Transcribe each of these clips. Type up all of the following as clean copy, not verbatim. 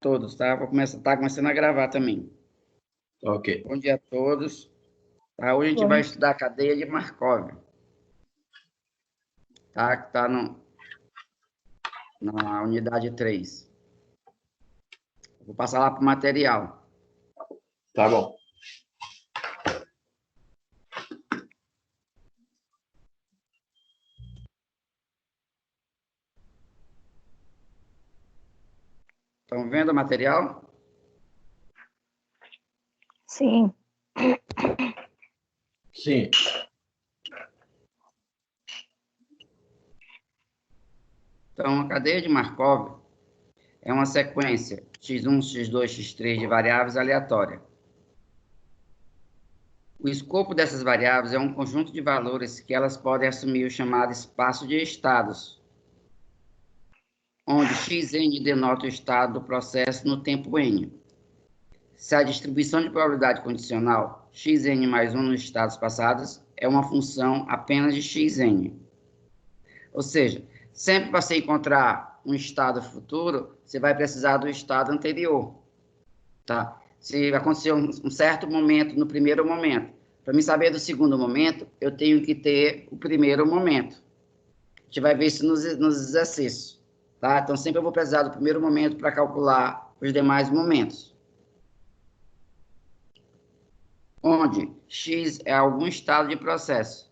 todos, tá? Tá começando a gravar também. Ok. Bom dia a todos. Tá? Hoje a gente vai estudar a cadeia de Markov. Tá? Que tá na unidade 3. Vou passar lá para o material. Tá bom. Estão vendo o material? Sim. Sim. Então, a cadeia de Markov é uma sequência x1, x2, x3 de variáveis aleatória. O escopo dessas variáveis é um conjunto de valores que elas podem assumir o chamado espaço de estados, onde xn denota o estado do processo no tempo n. Se a distribuição de probabilidade condicional xn mais 1 nos estados passados é uma função apenas de xn. Ou seja, sempre para você encontrar um estado futuro, você vai precisar do estado anterior. Tá? Se aconteceu um certo momento no primeiro momento, para me saber do segundo momento, eu tenho que ter o primeiro momento. A gente vai ver isso nos exercícios. Tá? Então, sempre eu vou precisar do primeiro momento para calcular os demais momentos. Onde x é algum estado de processo.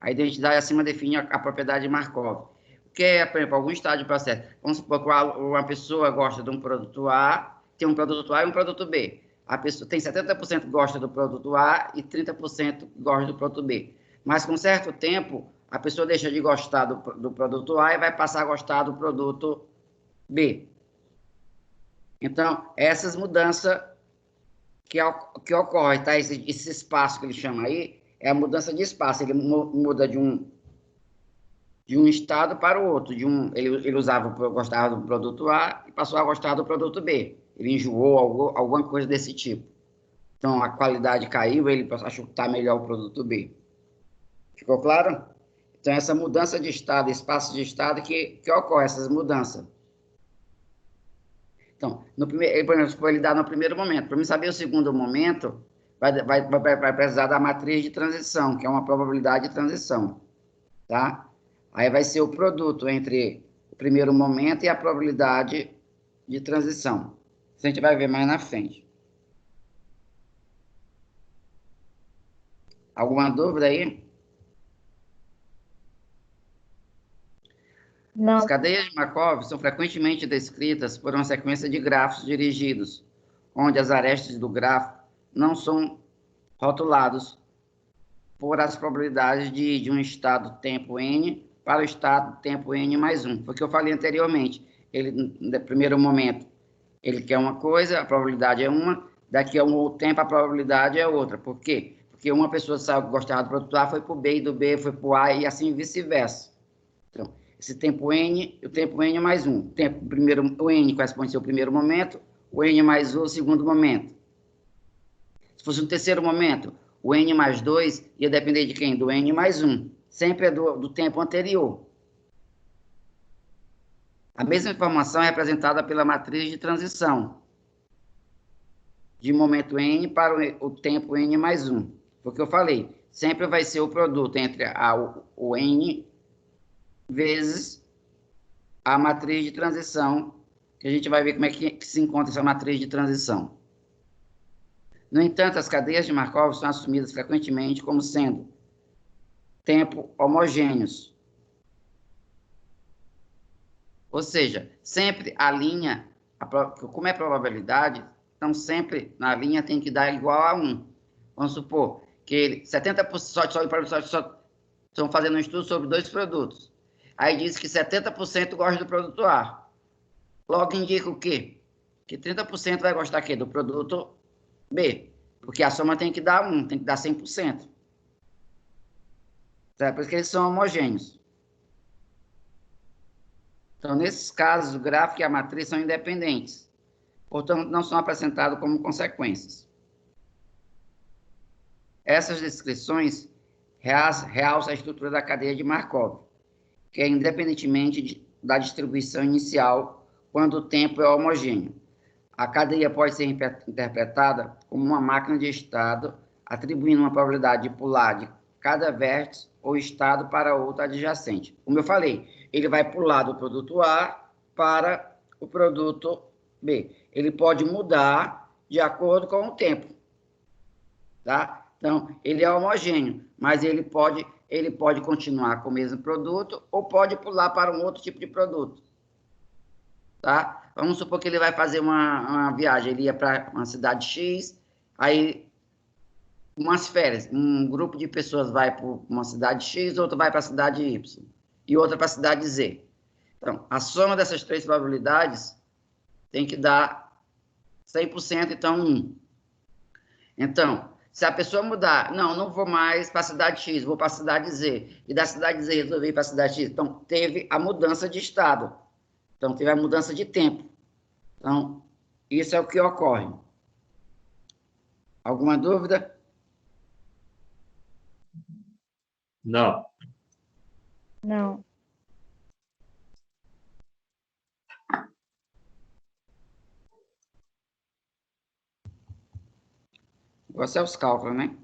A identidade acima define a propriedade de Markov. O que é, por exemplo, algum estado de processo? Vamos supor que uma pessoa gosta de um produto A, tem um produto A e um produto B. A pessoa tem 70% que gosta do produto A e 30% que gosta do produto B. Mas com certo tempo, a pessoa deixa de gostar do produto A e vai passar a gostar do produto B. Então, essas mudanças que ocorrem, tá? Esse espaço que ele chama aí, é a mudança de espaço. Ele muda de um estado para o outro. Ele gostava do produto A e passou a gostar do produto B. Ele enjoou alguma coisa desse tipo. Então, a qualidade caiu, ele achou que está melhor o produto B. Ficou claro? Então, essa mudança de estado, espaço de estado, que ocorre, essas mudanças. Então, ele dá no primeiro momento. Para mim saber o segundo momento, vai precisar da matriz de transição, que é uma probabilidade de transição. Tá? Aí vai ser o produto entre o primeiro momento e a probabilidade de transição. Isso a gente vai ver mais na frente. Alguma dúvida aí? Não. As cadeias de Markov são frequentemente descritas por uma sequência de grafos dirigidos, onde as arestas do grafo não são rotulados por as probabilidades de um estado tempo n para o estado tempo n mais 1. Foi o que eu falei anteriormente. Ele, no primeiro momento, ele quer uma coisa, a probabilidade é uma, daqui a um tempo a probabilidade é outra. Por quê? Porque uma pessoa saiu que gostava do produto A, foi para o B, e do B foi para o A, e assim vice-versa. Então, esse tempo n, o tempo n mais 1. O n corresponde ao seu primeiro momento, o n mais 1 o segundo momento. Se fosse um terceiro momento, o n mais 2 ia depender de quem? Do n mais 1. Sempre é do tempo anterior. A mesma informação é representada pela matriz de transição, de momento n para o tempo n mais 1. Porque eu falei, sempre vai ser o produto entre o n vezes a matriz de transição, que a gente vai ver como é que se encontra essa matriz de transição. No entanto, as cadeias de Markov são assumidas frequentemente como sendo tempo homogêneos. Ou seja, sempre a linha, como é probabilidade, então sempre na linha tem que dar igual a 1. Vamos supor que ele, 70% só estão fazendo um estudo sobre dois produtos. Aí diz que 70% gosta do produto A. Logo indica o quê? Que 30% vai gostar aqui do produto B. Porque a soma tem que dar 1, tem que dar 100%. Certo? Por isso que eles são homogêneos. Então, nesses casos, o gráfico e a matriz são independentes. Portanto, não são apresentados como consequências. Essas descrições realçam a estrutura da cadeia de Markov, que é independentemente da distribuição inicial, quando o tempo é homogêneo. a cadeia pode ser interpretada como uma máquina de estado, atribuindo uma probabilidade de pular de cada vértice ou estado para outro adjacente. Como eu falei, ele vai pular do produto A para o produto B. Ele pode mudar de acordo com o tempo. Tá? Então, ele é homogêneo, mas ele pode continuar com o mesmo produto ou pode pular para um outro tipo de produto. Tá? Vamos supor que ele vai fazer uma viagem, ele ia para uma cidade X, aí umas férias, um grupo de pessoas vai para uma cidade X, outro vai para a cidade Y, e outra para a cidade Z. Então, a soma dessas três probabilidades tem que dar 100%, então 1. Então, se a pessoa mudar, não vou mais para a cidade X, vou para a cidade Z, e da cidade Z resolvi ir para a cidade X, então teve a mudança de estado. Então, teve a mudança de tempo. Então, isso é o que ocorre. Alguma dúvida? Não. Não. Você é os cálculos, né?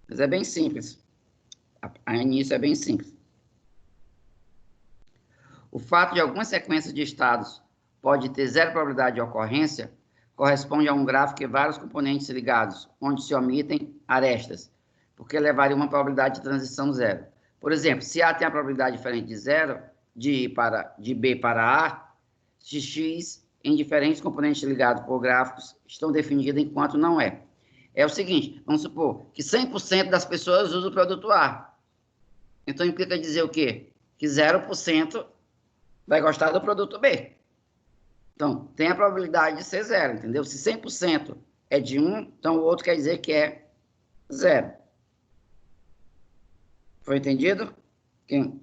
Mas é bem simples. A início é bem simples. O fato de alguma sequência de estados pode ter zero probabilidade de ocorrência corresponde a um gráfico de vários componentes ligados, onde se omitem arestas, porque levaria uma probabilidade de transição zero. Por exemplo, se A tem a probabilidade diferente de zero, de B para A, se X em diferentes componentes ligados por gráficos estão definidos enquanto não é. É o seguinte, vamos supor que 100% das pessoas usam o produto A. Então, implica dizer o quê? Que 0% vai gostar do produto B. Então, tem a probabilidade de ser zero, entendeu? Se 100% é de 1, então o outro quer dizer que é zero. Foi entendido?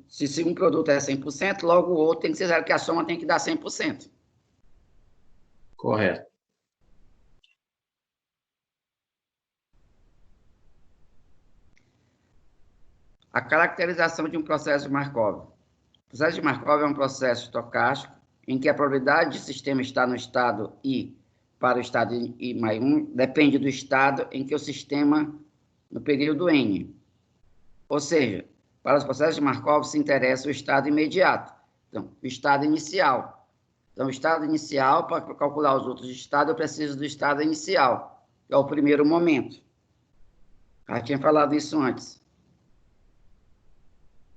Se um produto é 100%, logo o outro tem que ser zero, porque a soma tem que dar 100%. Correto. A caracterização de um processo de Markov. O processo de Markov é um processo estocástico em que a probabilidade de sistema estar no estado I para o estado I mais 1 depende do estado em que o sistema no período N. Ou seja, para os processos de Markov se interessa o estado imediato, então, o estado inicial. Então, o estado inicial, para calcular os outros estados, eu preciso do estado inicial, que é o primeiro momento. Já tinha falado isso antes.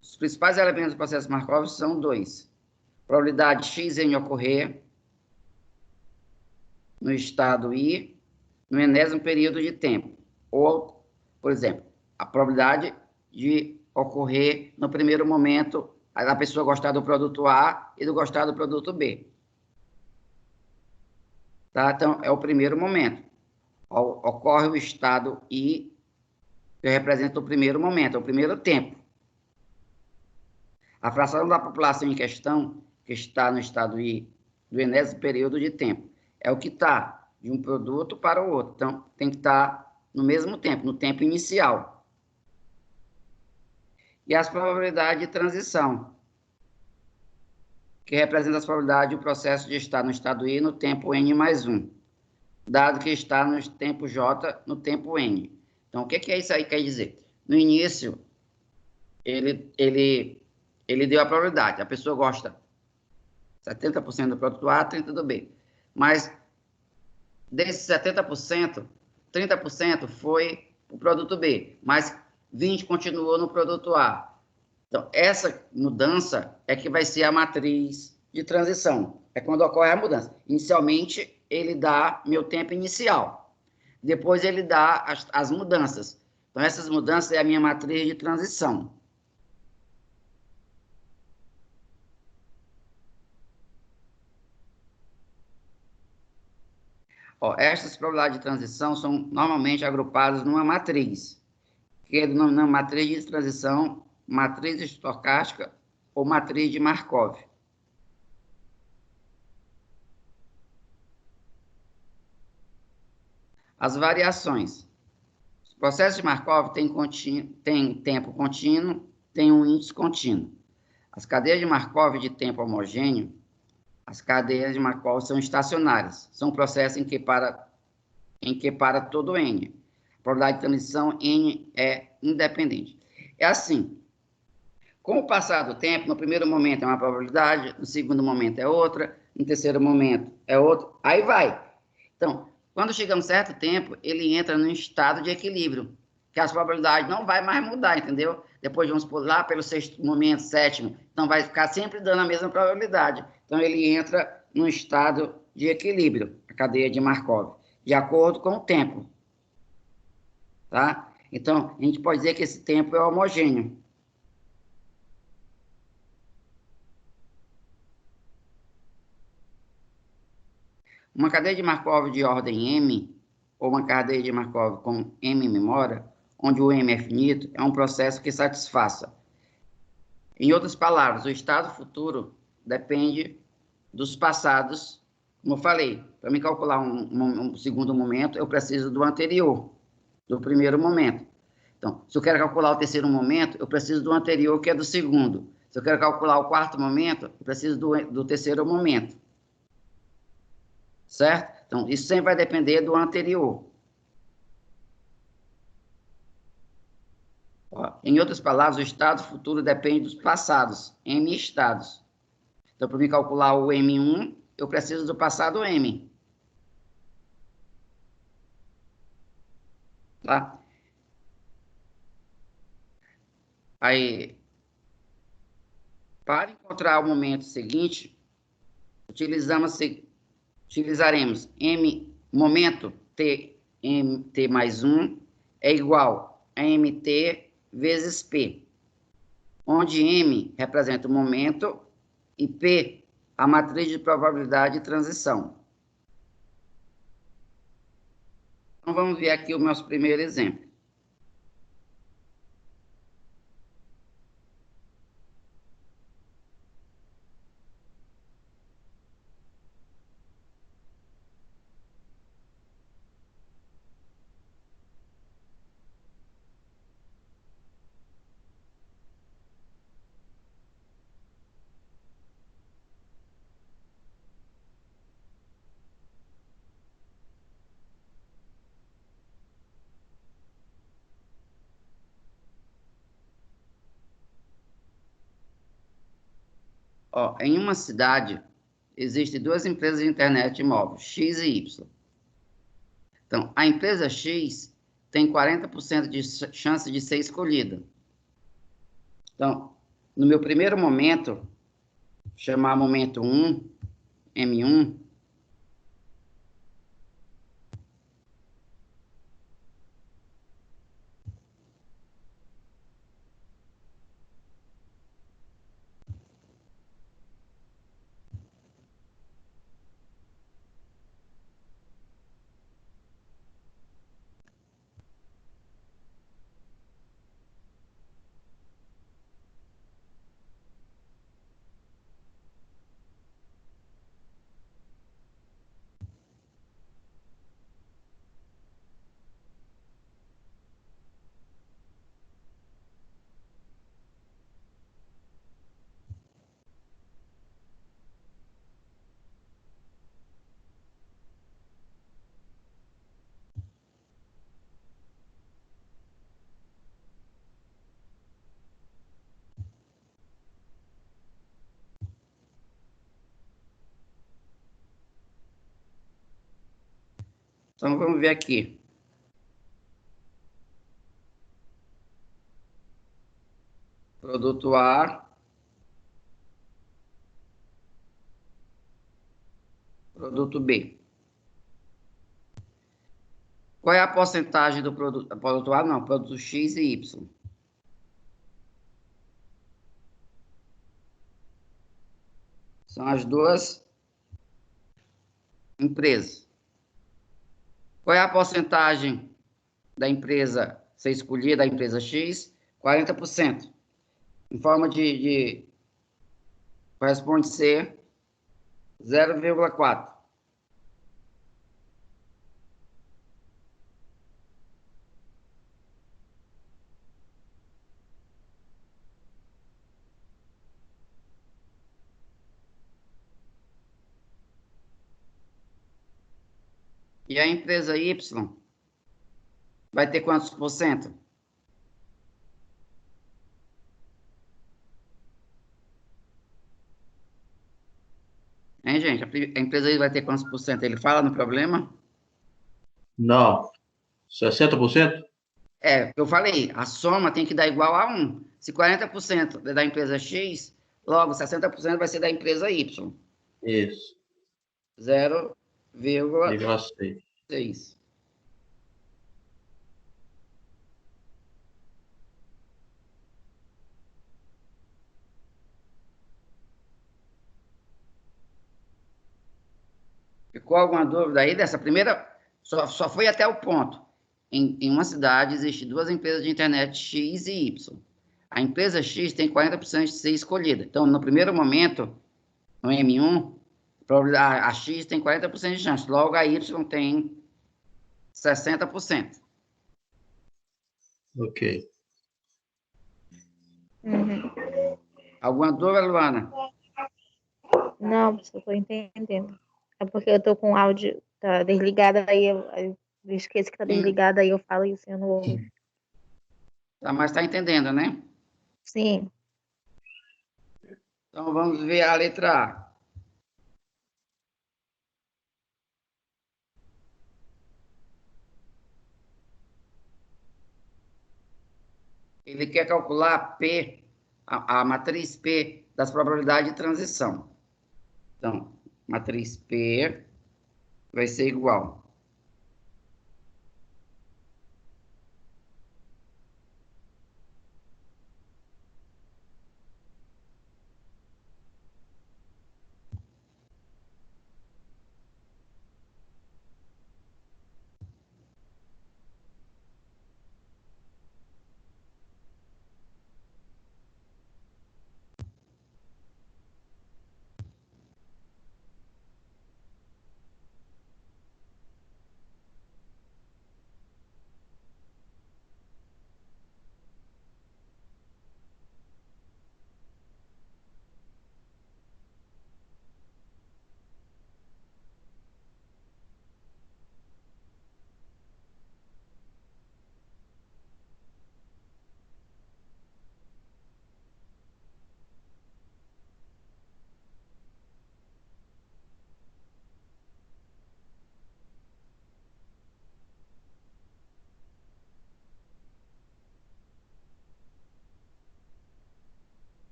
Os principais elementos do processo Markov são dois. Probabilidade x em ocorrer no estado I, no enésimo período de tempo. Ou, por exemplo, a probabilidade de ocorrer no primeiro momento, a pessoa gostar do produto A e do gostar do produto B. Tá? Então, é o primeiro momento. Ocorre o estado I, que representa o primeiro momento, é o primeiro tempo. A fração da população em questão, que está no estado I do enésimo período de tempo, é o que está de um produto para o outro. Então, tem que estar no mesmo tempo, no tempo inicial. E as probabilidades de transição, que representa as probabilidades do processo de estar no estado I no tempo N mais 1, dado que está no tempo J no tempo N. Então, o que é isso aí quer dizer? No início, ele deu a probabilidade. A pessoa gosta 70% do produto A, 30% do B. Mas, desses 70%, 30% foi para o produto B, mas 20% continuou no produto A. Então, essa mudança é que vai ser a matriz de transição. É quando ocorre a mudança. Inicialmente, ele dá meu tempo inicial. Depois, ele dá as mudanças. Então, essas mudanças é a minha matriz de transição. Estas probabilidades de transição são normalmente agrupadas numa matriz, que é denominada matriz de transição, matriz estocástica ou matriz de Markov. As variações. Os processos de Markov têm tempo contínuo, têm um índice contínuo. As cadeias de Markov de tempo homogêneo As cadeias de Markov são estacionárias. São processos em que para todo N. A probabilidade de transição N é independente. É assim, com o passar do tempo, no primeiro momento é uma probabilidade, no segundo momento é outra, no terceiro momento é outra, aí vai. Então, quando chega a um certo tempo, ele entra num estado de equilíbrio, que as probabilidades não vai mais mudar, entendeu? Depois vamos por lá pelo sexto momento, sétimo, então vai ficar sempre dando a mesma probabilidade. Então, ele entra num estado de equilíbrio, a cadeia de Markov, de acordo com o tempo. Tá? Então, a gente pode dizer que esse tempo é homogêneo. Uma cadeia de Markov de ordem M, ou uma cadeia de Markov com M memória, onde o M é finito, é um processo que satisfaça. Em outras palavras, o estado futuro depende dos passados, como eu falei. Para me calcular um segundo momento, eu preciso do anterior, do primeiro momento. Então, se eu quero calcular o terceiro momento, eu preciso do anterior, que é do segundo. Se eu quero calcular o quarto momento, eu preciso do terceiro momento. Certo? Então, isso sempre vai depender do anterior. Ó, em outras palavras, o estado futuro depende dos passados, M estados. Então, para me calcular o M1, eu preciso do passado M. Tá? Aí, para encontrar o momento seguinte, utilizaremos M, momento T, MT mais 1 é igual a MT vezes P, onde M representa o momento e P a matriz de probabilidade de transição. Então, vamos ver aqui o nosso primeiro exemplo. Ó, em uma cidade, existem duas empresas de internet móvel, X e Y. Então, a empresa X tem 40% de chance de ser escolhida. Então, no meu primeiro momento, chamar momento 1, M1, então vamos ver aqui. Produto A, produto B. Qual é a porcentagem do produto A? Não, produto X e Y. São as duas empresas. Qual é a porcentagem da empresa ser escolhida, da empresa X? 40%. Em forma corresponde ser 0,4. E a empresa Y vai ter quantos por cento? Hein, gente? A empresa Y vai ter quantos por cento? Ele fala no problema? Não. 60%? É, eu falei, a soma tem que dar igual a 1. Se 40% é da empresa X, logo 60% vai ser da empresa Y. Isso. 0,6. 0,6. Ficou alguma dúvida aí dessa primeira? Só foi até o ponto. Em uma cidade, existem duas empresas de internet X e Y. A empresa X tem 40% de ser escolhida. Então, no primeiro momento, no M1, a X tem 40% de chance. Logo, a Y tem 60%. Ok. Uhum. Alguma dúvida, Luana? Não, professor, estou entendendo. É porque eu tô com o áudio tá desligado, eu esqueço que tá Sim. desligado, aí eu falo isso e eu não ouvo. Tá, mas está entendendo, né? Sim. Então, vamos ver a letra A. Ele quer calcular P, a matriz P das probabilidades de transição. Então, matriz P vai ser igual.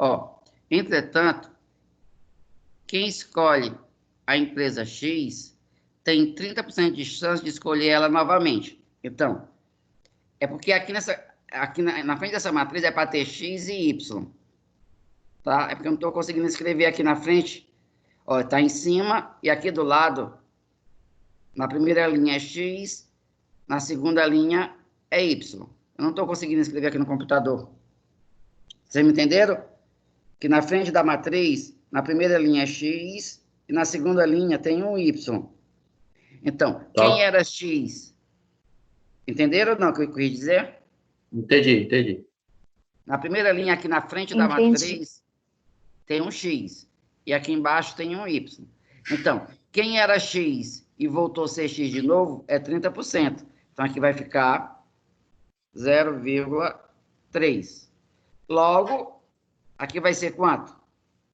Ó, entretanto, quem escolhe a empresa X tem 30% de chance de escolher ela novamente. Então, é porque aqui na frente dessa matriz é para ter X e Y, tá? É porque eu não estou conseguindo escrever aqui na frente. Ó, está em cima e aqui do lado, na primeira linha é X, na segunda linha é Y. Eu não estou conseguindo escrever aqui no computador. Vocês me entenderam? Que na frente da matriz, na primeira linha é X e na segunda linha tem um Y. Então, quem Tá. era X? Entenderam ou não o que eu quis dizer? Entendi. Na primeira linha, aqui na frente da Entendi. matriz, tem um X. E aqui embaixo tem um Y. Então, quem era X e voltou a ser X de novo é 30%. Então, aqui vai ficar 0,3. Logo, aqui vai ser quanto?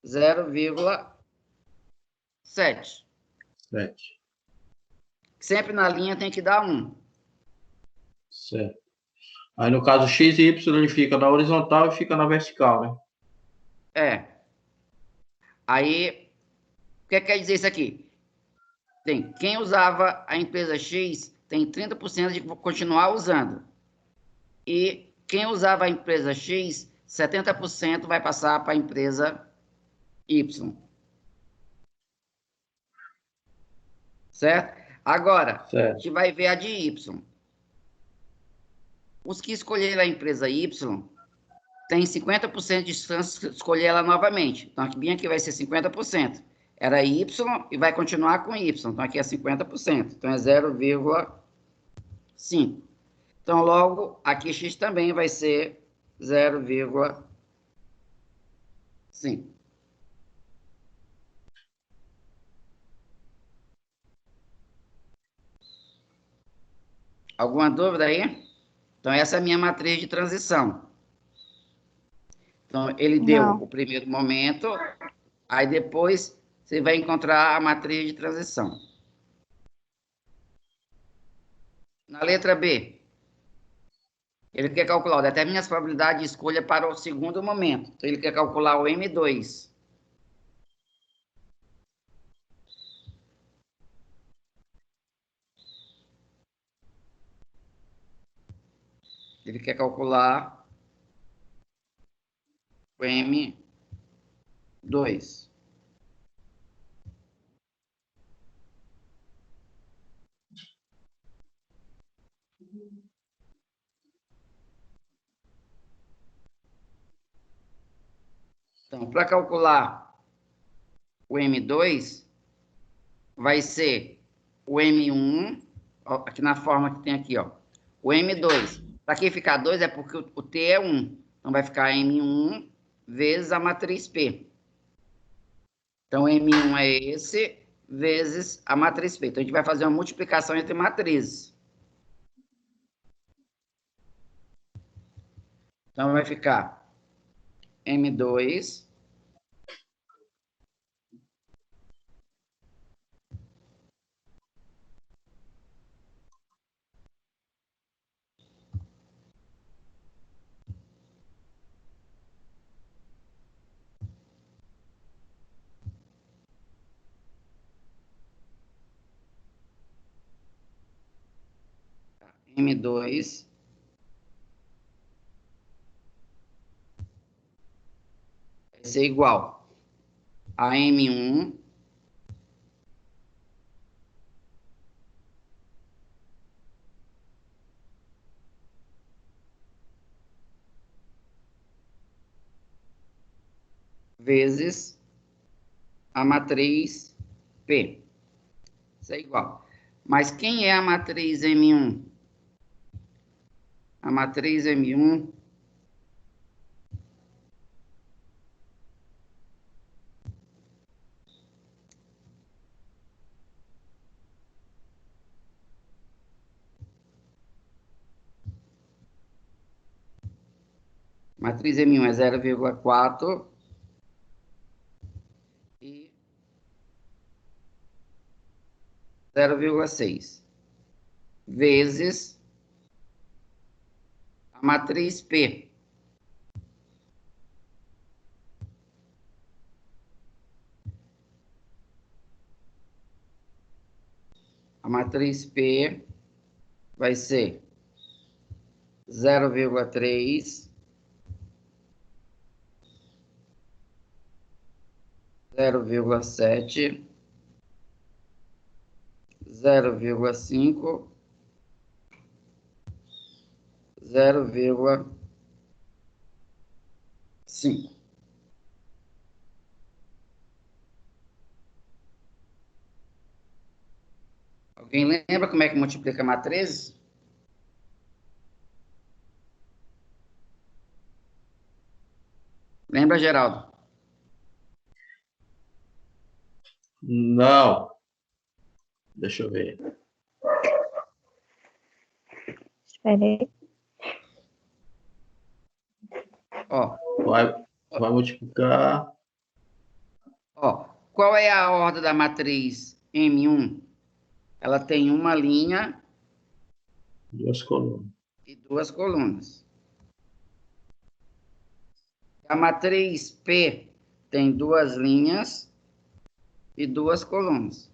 0,7. 7. Sempre na linha tem que dar 1. Certo. Aí, no caso, X e Y, ele fica na horizontal e fica na vertical, né? É. Aí, o que quer dizer isso aqui? Quem usava a empresa X tem 30% de continuar usando. E quem usava a empresa X, 70% vai passar para a empresa Y. Certo? Agora, a Certo. gente vai ver a de Y. Os que escolheram a empresa Y tem 50% de chance de escolher ela novamente. Então, aqui, bem aqui vai ser 50%. Era Y e vai continuar com Y. Então, aqui é 50%. Então, é 0,5. Então, logo, aqui X também vai ser 0,5. Alguma dúvida aí? Então, essa é a minha matriz de transição. Então, ele deu Não. o primeiro momento, aí depois você vai encontrar a matriz de transição. Na letra B, ele quer calcular, determina as probabilidades de escolha para o segundo momento. Então, ele quer calcular o M2. Ele quer calcular o M2. Então, para calcular o M2, vai ser o M1, ó, aqui na forma que tem aqui, ó. O M2. Para que ficar 2 é porque o T é 1. Então, vai ficar M1 vezes a matriz P. Então, M1 é esse, vezes a matriz P. Então, a gente vai fazer uma multiplicação entre matrizes. Então, vai ficar M2 M2 vai ser igual a M1 vezes a matriz P. Isso é igual. Mas quem é a matriz M1? A matriz M1 matriz M1 é 0,4 e 0,6 vezes a matriz P. A matriz P vai ser 0,3, 0,7, 0,5, 0,5. Alguém lembra como é que multiplica matrizes? Lembra, Geraldo? Não. Deixa eu ver. Espera aí. Ó, Vai multiplicar. ó, qual é a ordem da matriz M1? Ela tem uma linha 2 colunas. e 2 colunas. A matriz P tem 2 linhas e 2 colunas.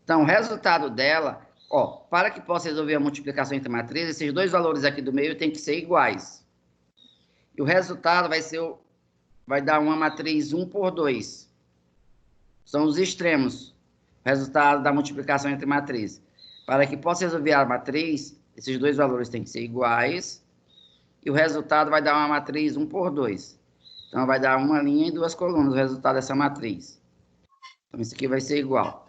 Então, o resultado dela, ó, para que possa resolver a multiplicação entre matrizes, esses dois valores aqui do meio têm que ser iguais. E o resultado vai dar uma matriz 1 por 2. São os extremos. O resultado da multiplicação entre matrizes. Para que possa resolver a matriz, esses dois valores têm que ser iguais. e o resultado vai dar uma matriz 1 por 2. Então, vai dar uma linha e duas colunas, o resultado dessa matriz. Então, isso aqui vai ser igual.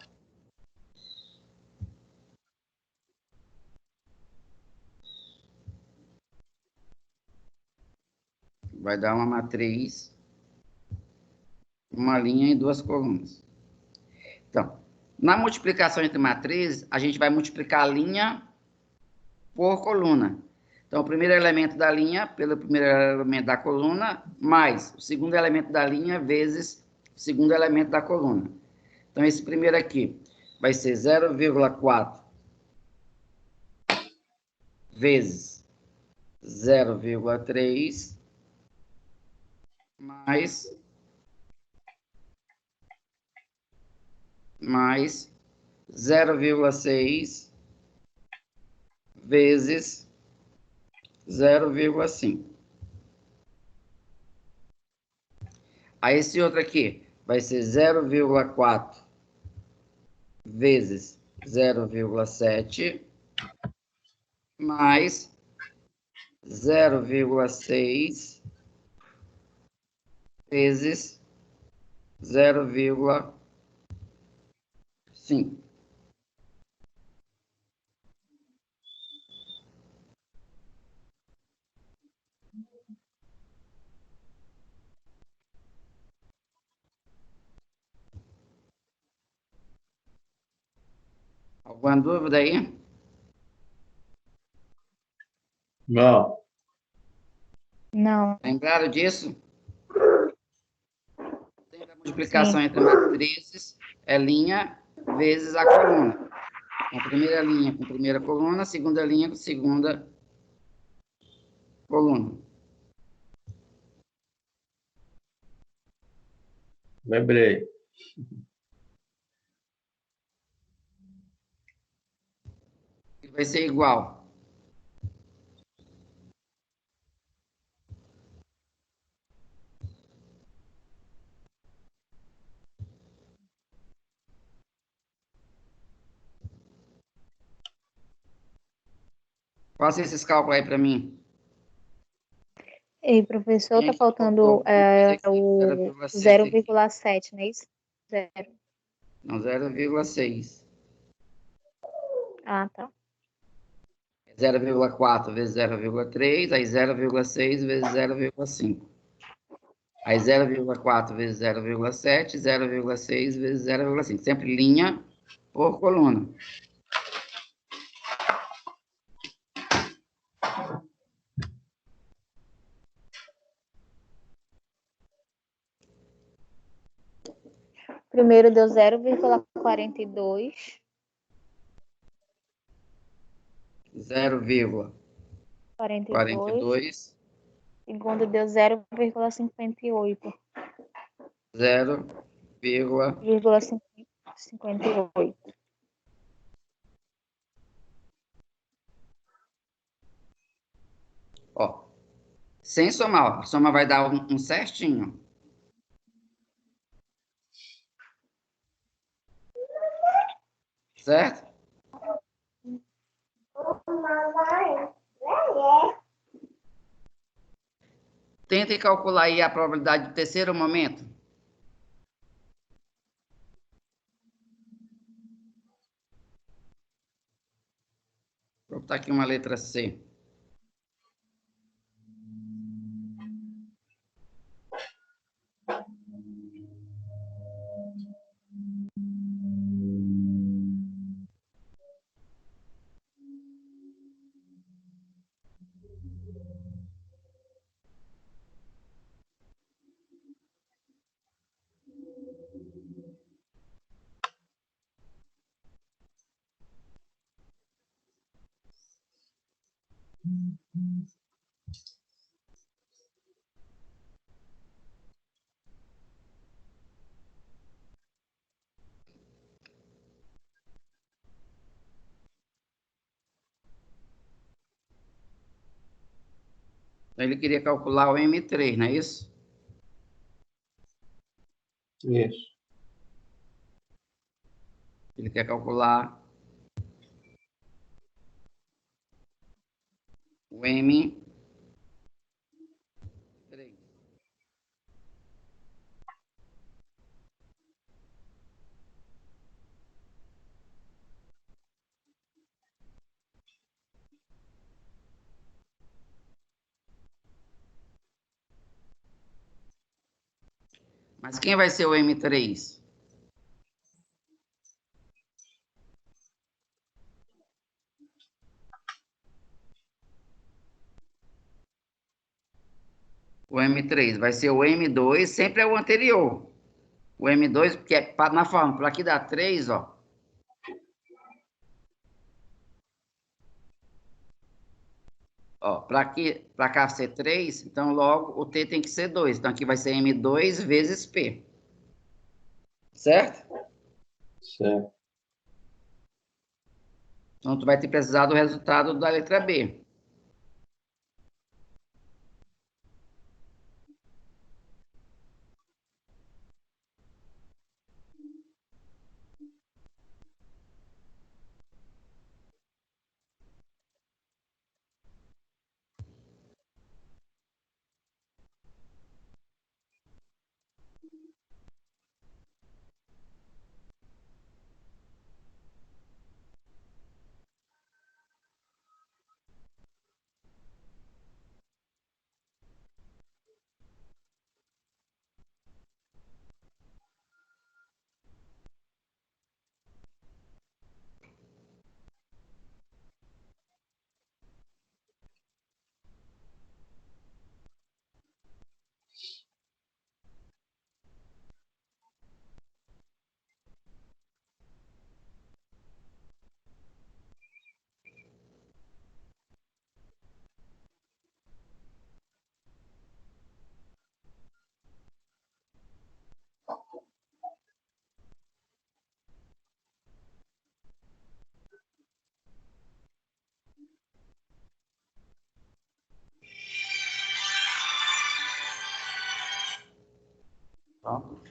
Vai dar uma matriz, uma linha e duas colunas. Então, na multiplicação entre matrizes, a gente vai multiplicar a linha por coluna. Então, o primeiro elemento da linha pelo primeiro elemento da coluna, mais o segundo elemento da linha vezes o segundo elemento da coluna. Então, esse primeiro aqui vai ser 0,4 vezes 0,3 mais 0,6 vezes 0,5. Aí esse outro aqui vai ser 0,4 vezes 0,7 mais 0,6 vezes 0,5. Alguma dúvida aí? Não. Não. Lembraram disso? A multiplicação Sim. entre matrizes é linha vezes a coluna. Então, primeira linha com primeira coluna, segunda linha com segunda coluna. Lembrei. Vai ser igual. Faça esses cálculos aí para mim. E professor, tá Gente, faltando o o 0,6 aqui. 0,7, não é isso? Zero. Não, 0,6. Ah, tá. 0,4 vezes 0,3, aí 0,6 vezes 0,5. Aí 0,4 vezes 0,7, 0,6 vezes 0,5. Sempre linha por coluna. Primeiro deu 0,42. 0,42, Segundo deu 0,58. 0, 0,58. ó, sem somar, ó, a soma vai dar um certinho. Certo? Tentem calcular aí a probabilidade do terceiro momento. Vou botar aqui uma letra C. Então, ele queria calcular o M3, não é isso? Isso. Ele quer calcular o M3. Mas quem vai ser o M3? O M3 vai ser o M2, sempre é o anterior. O M2, que é na fórmula, aqui dá 3, ó. Ó, para cá ser 3, então logo o T tem que ser 2. Então aqui vai ser M2 vezes P. Certo? Certo. Então tu vai ter precisado do resultado da letra B. Pronto.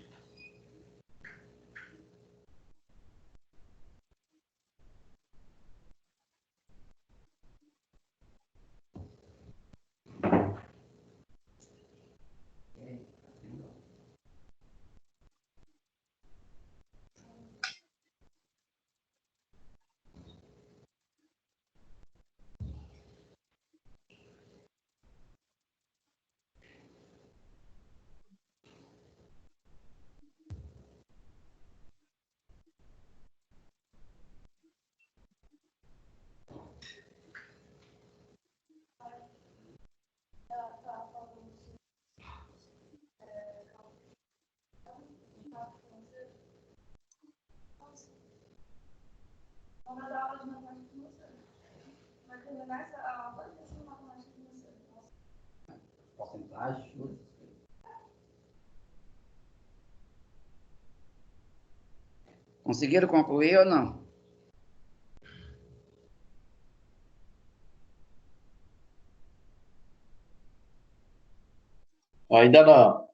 Porcentagem. Conseguiram concluir ou não? Ainda não.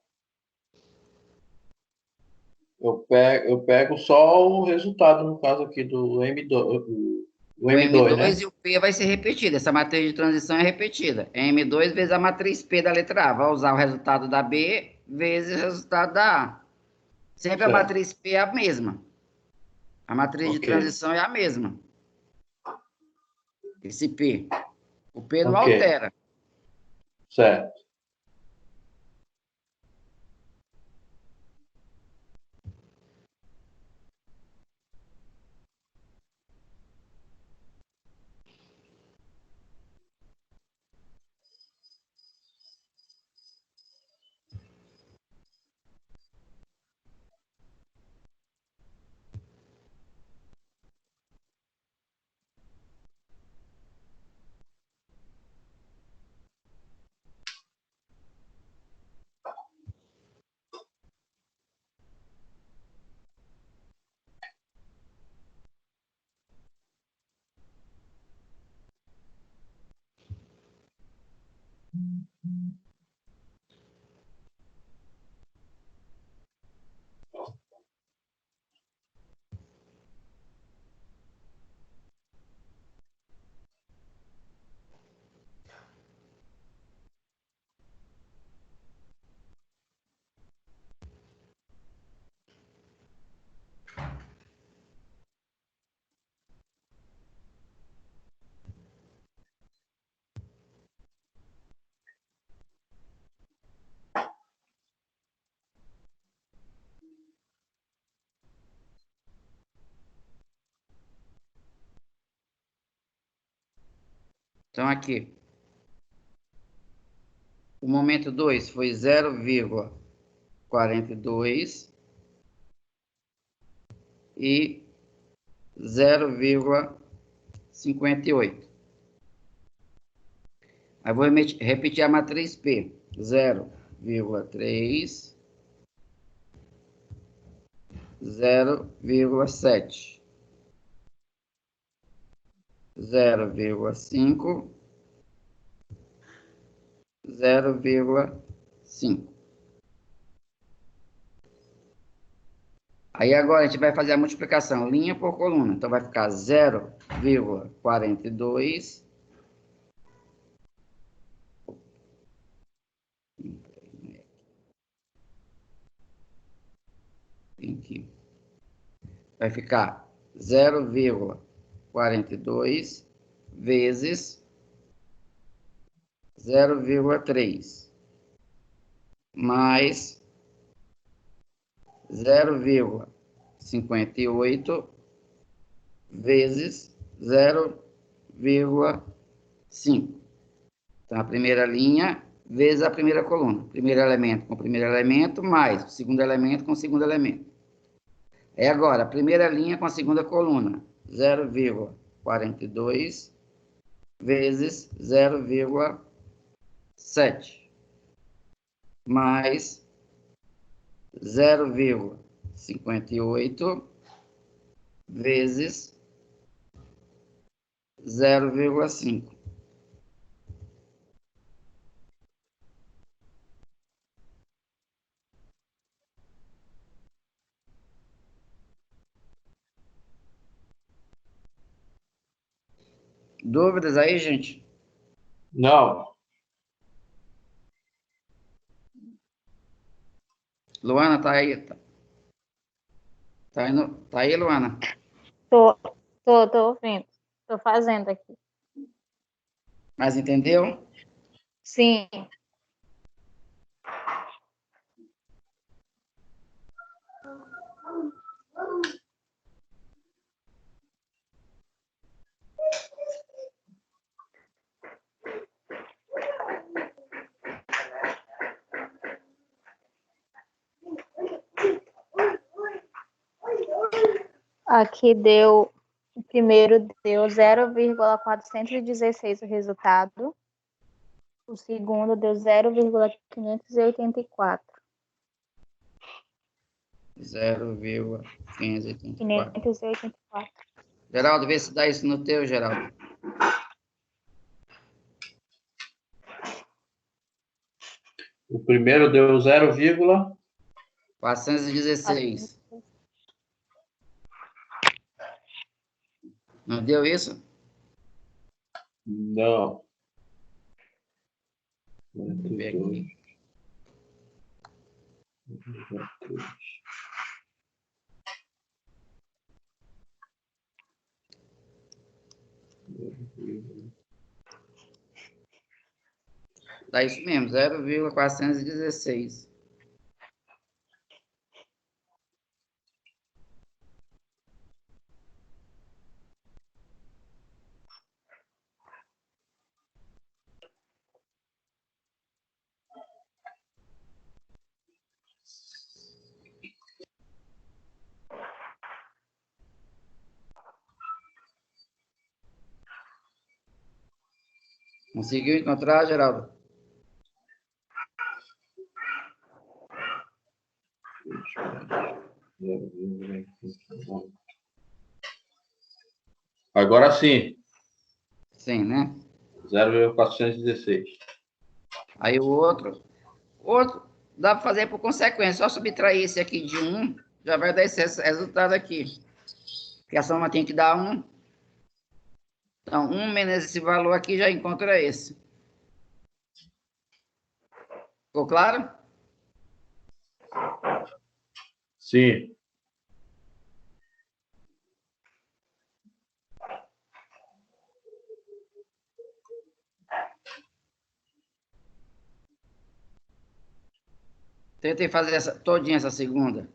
Eu pego só o resultado, no caso aqui do M2, o O M2, M2 né? e o P vai ser repetido. Essa matriz de transição é repetida. É M2 vezes a matriz P da letra A. Vai usar o resultado da B vezes o resultado da A. Sempre a Certo. matriz P é a mesma. A matriz de Ok. transição é a mesma. Esse P. O P não Ok. altera. Certo. Então, aqui, o momento 2 foi 0,42 e 0,58. Aí vou repetir a matriz P. 0,3, 0,7, 0,5, 0,5. Aí agora a gente vai fazer a multiplicação linha por coluna. Então vai ficar 0,42 aqui. Vai ficar 0,42 vezes 0,3 mais 0,58 vezes 0,5. Então, a primeira linha vezes a primeira coluna. Primeiro elemento com o primeiro elemento, mais o segundo elemento com o segundo elemento. É agora, a primeira linha com a segunda coluna. 0,42 vezes 0,7 mais 0,58 vezes 0,5. Dúvidas aí, gente? Não. Luana, tá aí? Tá aí, Luana? Tô ouvindo. Tô fazendo aqui. Mas entendeu? Sim. Aqui deu, o primeiro deu 0,416 o resultado. O segundo deu 0,584. 0,584. 584. Geraldo, vê se dá isso no teu, Geraldo. O primeiro deu 416. Não deu isso? Não. Vamos ver aqui. Dá isso mesmo, 0,416. Conseguiu encontrar, Geraldo? Agora sim. Sim, né? 0,416. Aí o outro dá para fazer por consequência. Só subtrair esse aqui de 1, já vai dar esse resultado aqui. Porque a soma tem que dar 1. Então, 1 menos esse valor aqui já encontra esse. Ficou claro? Sim. Tentei fazer todinha essa segunda.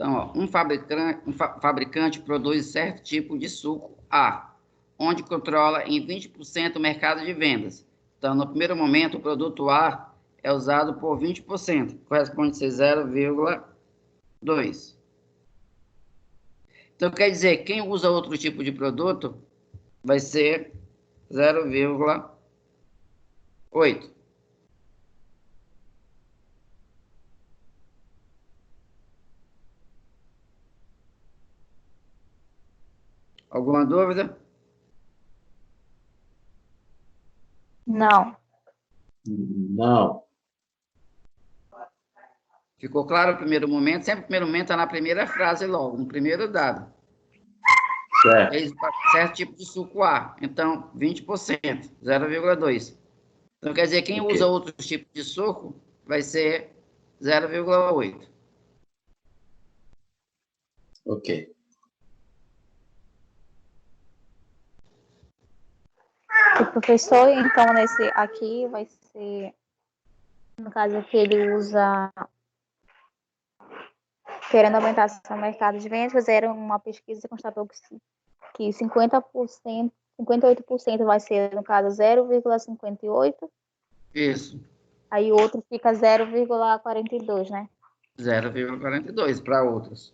Então, ó, fabricante produz certo tipo de suco A, onde controla em 20% o mercado de vendas. Então, no primeiro momento, o produto A é usado por 20%, corresponde a ser 0,2. Então, quer dizer, quem usa outro tipo de produto vai ser 0,8. Alguma dúvida? Não. Não. Ficou claro o primeiro momento? Sempre o primeiro momento está na primeira frase logo, no primeiro dado. Certo. Certo tipo de suco A. Então, 20%, 0,2. Então, quer dizer, quem usa outros tipos de suco vai ser 0,8. Ok. O professor, então, nesse aqui vai ser, no caso que ele usa, querendo aumentar seu mercado de vendas, fizeram uma pesquisa e constatou que 50%, 58% vai ser, no caso, 0,58, Isso, aí o outro fica 0,42, né? 0,42 para outros.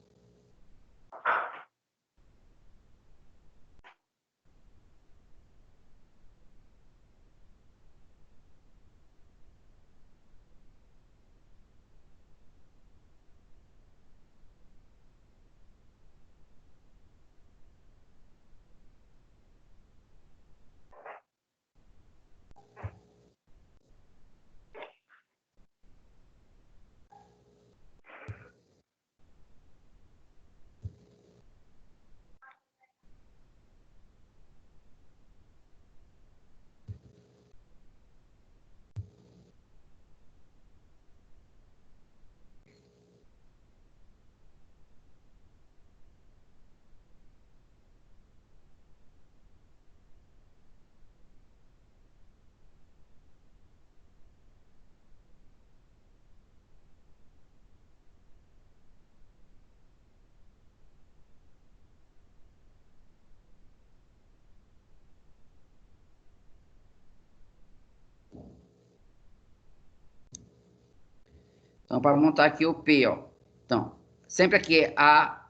Então, para montar aqui o P, ó. Então, sempre aqui é A,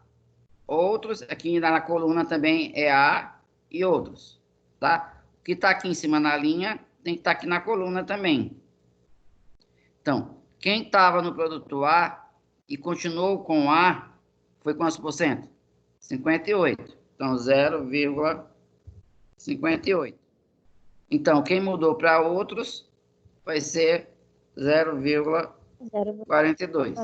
outros, aqui na coluna também é A e outros, tá? O que está aqui em cima na linha tem que estar aqui na coluna também. Então, quem estava no produto A e continuou com A, foi quantos por cento? 58. Então, 0,58. Então, quem mudou para outros vai ser 0,42. 0,42.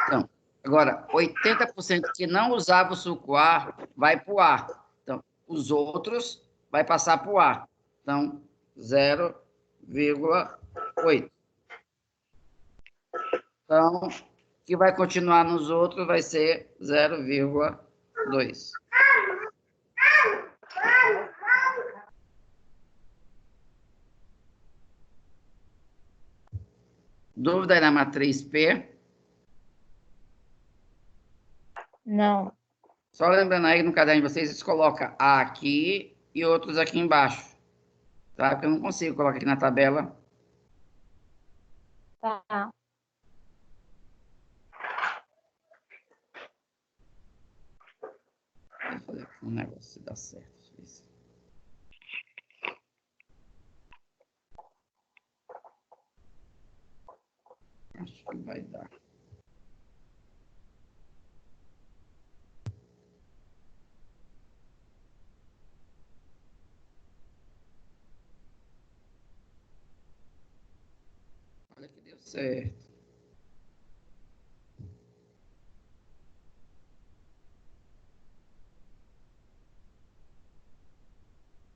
Então, agora, 80% que não usava o suco A vai para o A. Então, os outros vai passar para o A. Então, 0,8. Então, o que vai continuar nos outros vai ser 0,2. Dúvida aí na matriz P? Não. Só lembrando aí no caderno de vocês colocam A aqui e outros aqui embaixo. Tá? Porque eu não consigo colocar aqui na tabela. Tá. Vou fazer aqui um negócio se dá certo. Isso. Acho que vai dar. Olha que deu certo.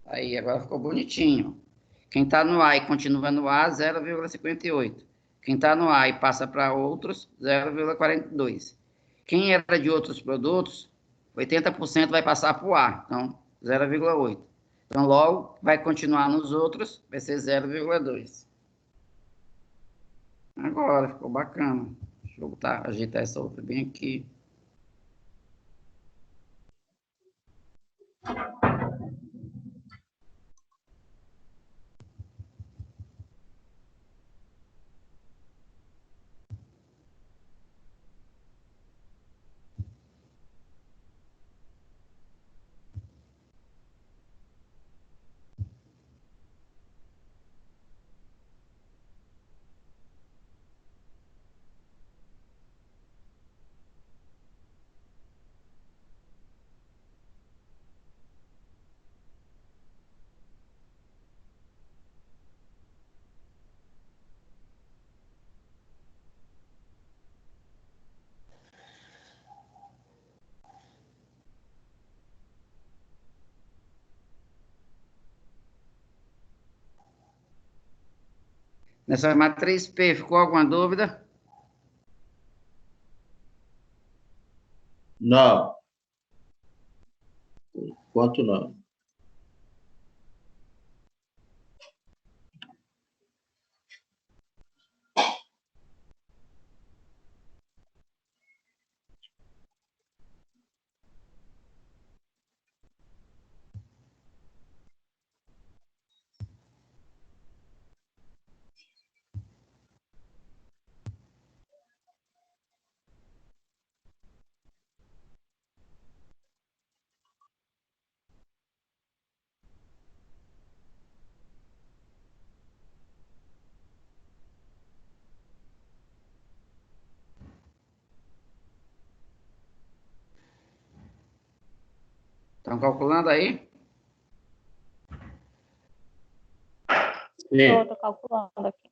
Aí, agora ficou bonitinho. Quem está no A e continua no A, 0,58. Quem está no A e passa para outros, 0,42. Quem era de outros produtos, 80% vai passar para o A, então 0,8. Então, logo, vai continuar nos outros, vai ser 0,2. Agora, ficou bacana. Deixa eu ajeitar essa outra bem aqui. Nessa matriz P, ficou alguma dúvida? Não, quanto não. Estão calculando aí? Sim. Estou calculando aqui.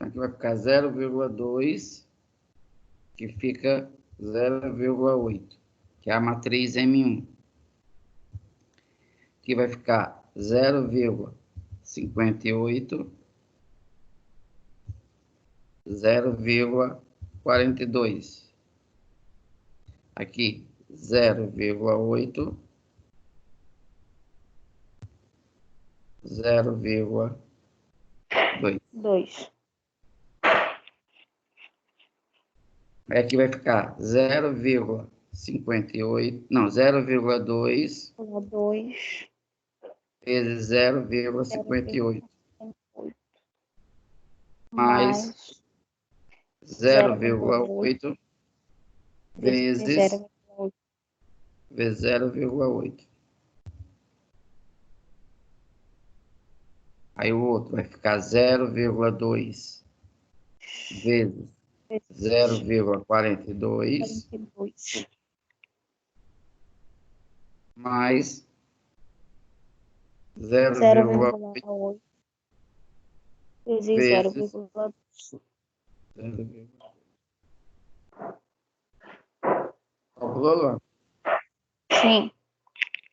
Então, aqui vai ficar 0,2, que fica 0,8, que é a matriz M1. Aqui vai ficar 0,58, 0,42. Aqui, 0,8, 0,2. 2. Aqui vai ficar 0,58, não, 0,2 2. vezes 0,58, mais Mais 0,8 vezes 0,8. 0,8. Aí o outro vai ficar 0,2 vezes 0,42 42. mais 0,8 vezes vezes 0,2. Calculou, Luan? Sim.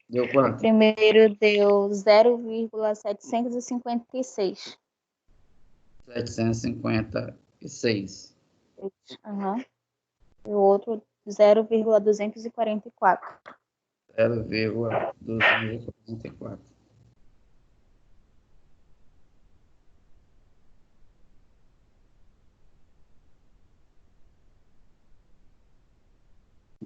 Deu quanto? Primeiro deu 0,756. 756. Uhum. E o outro 0,244. 0,244.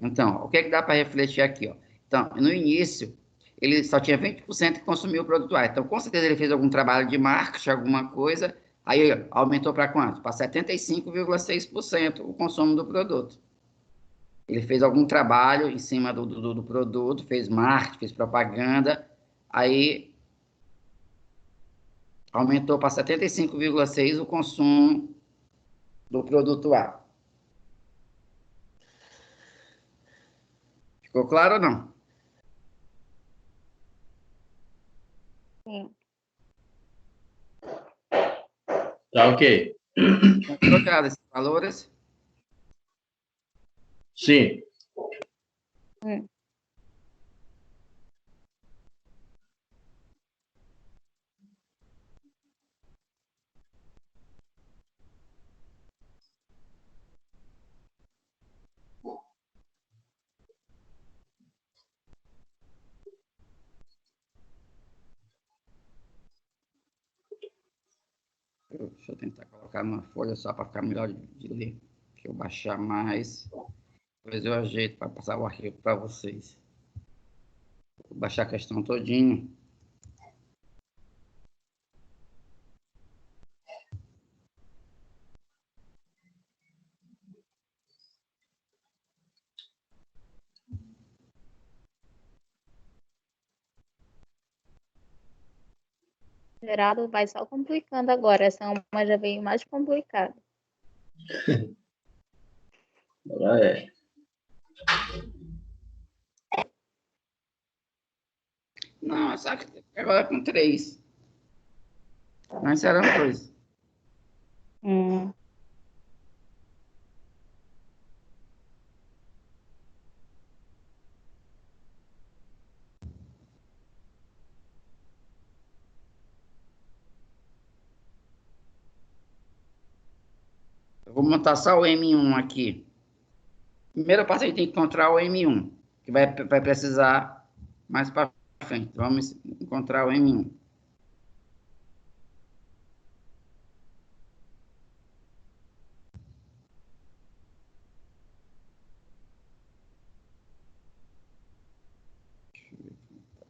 Então, o que é que dá para refletir aqui? Ó? Então, no início, ele só tinha 20% que consumiu o produto A. Então, com certeza, ele fez algum trabalho de marketing, alguma coisa, aí aumentou para quanto? Para 75,6% o consumo do produto. Ele fez algum trabalho em cima do produto, fez marketing, fez propaganda, aí aumentou para 75,6% o consumo do produto A. Ficou claro ou não? Sim. Tá ok. Ficou claro esses valores? Sim. Hum. Deixa eu tentar colocar numa folha só para ficar melhor de ler. Deixa eu baixar mais. Depois eu ajeito para passar o arquivo para vocês. Vou baixar a questão todinha. Gerado vai só complicando agora. Essa uma já veio mais complicada. Agora é. Não, só que agora é com 3. Mas serão 2. Hum. Eu vou montar só o M1 aqui. Primeiro passo a gente tem que encontrar o M1, que vai precisar mais para frente. Vamos encontrar o M1.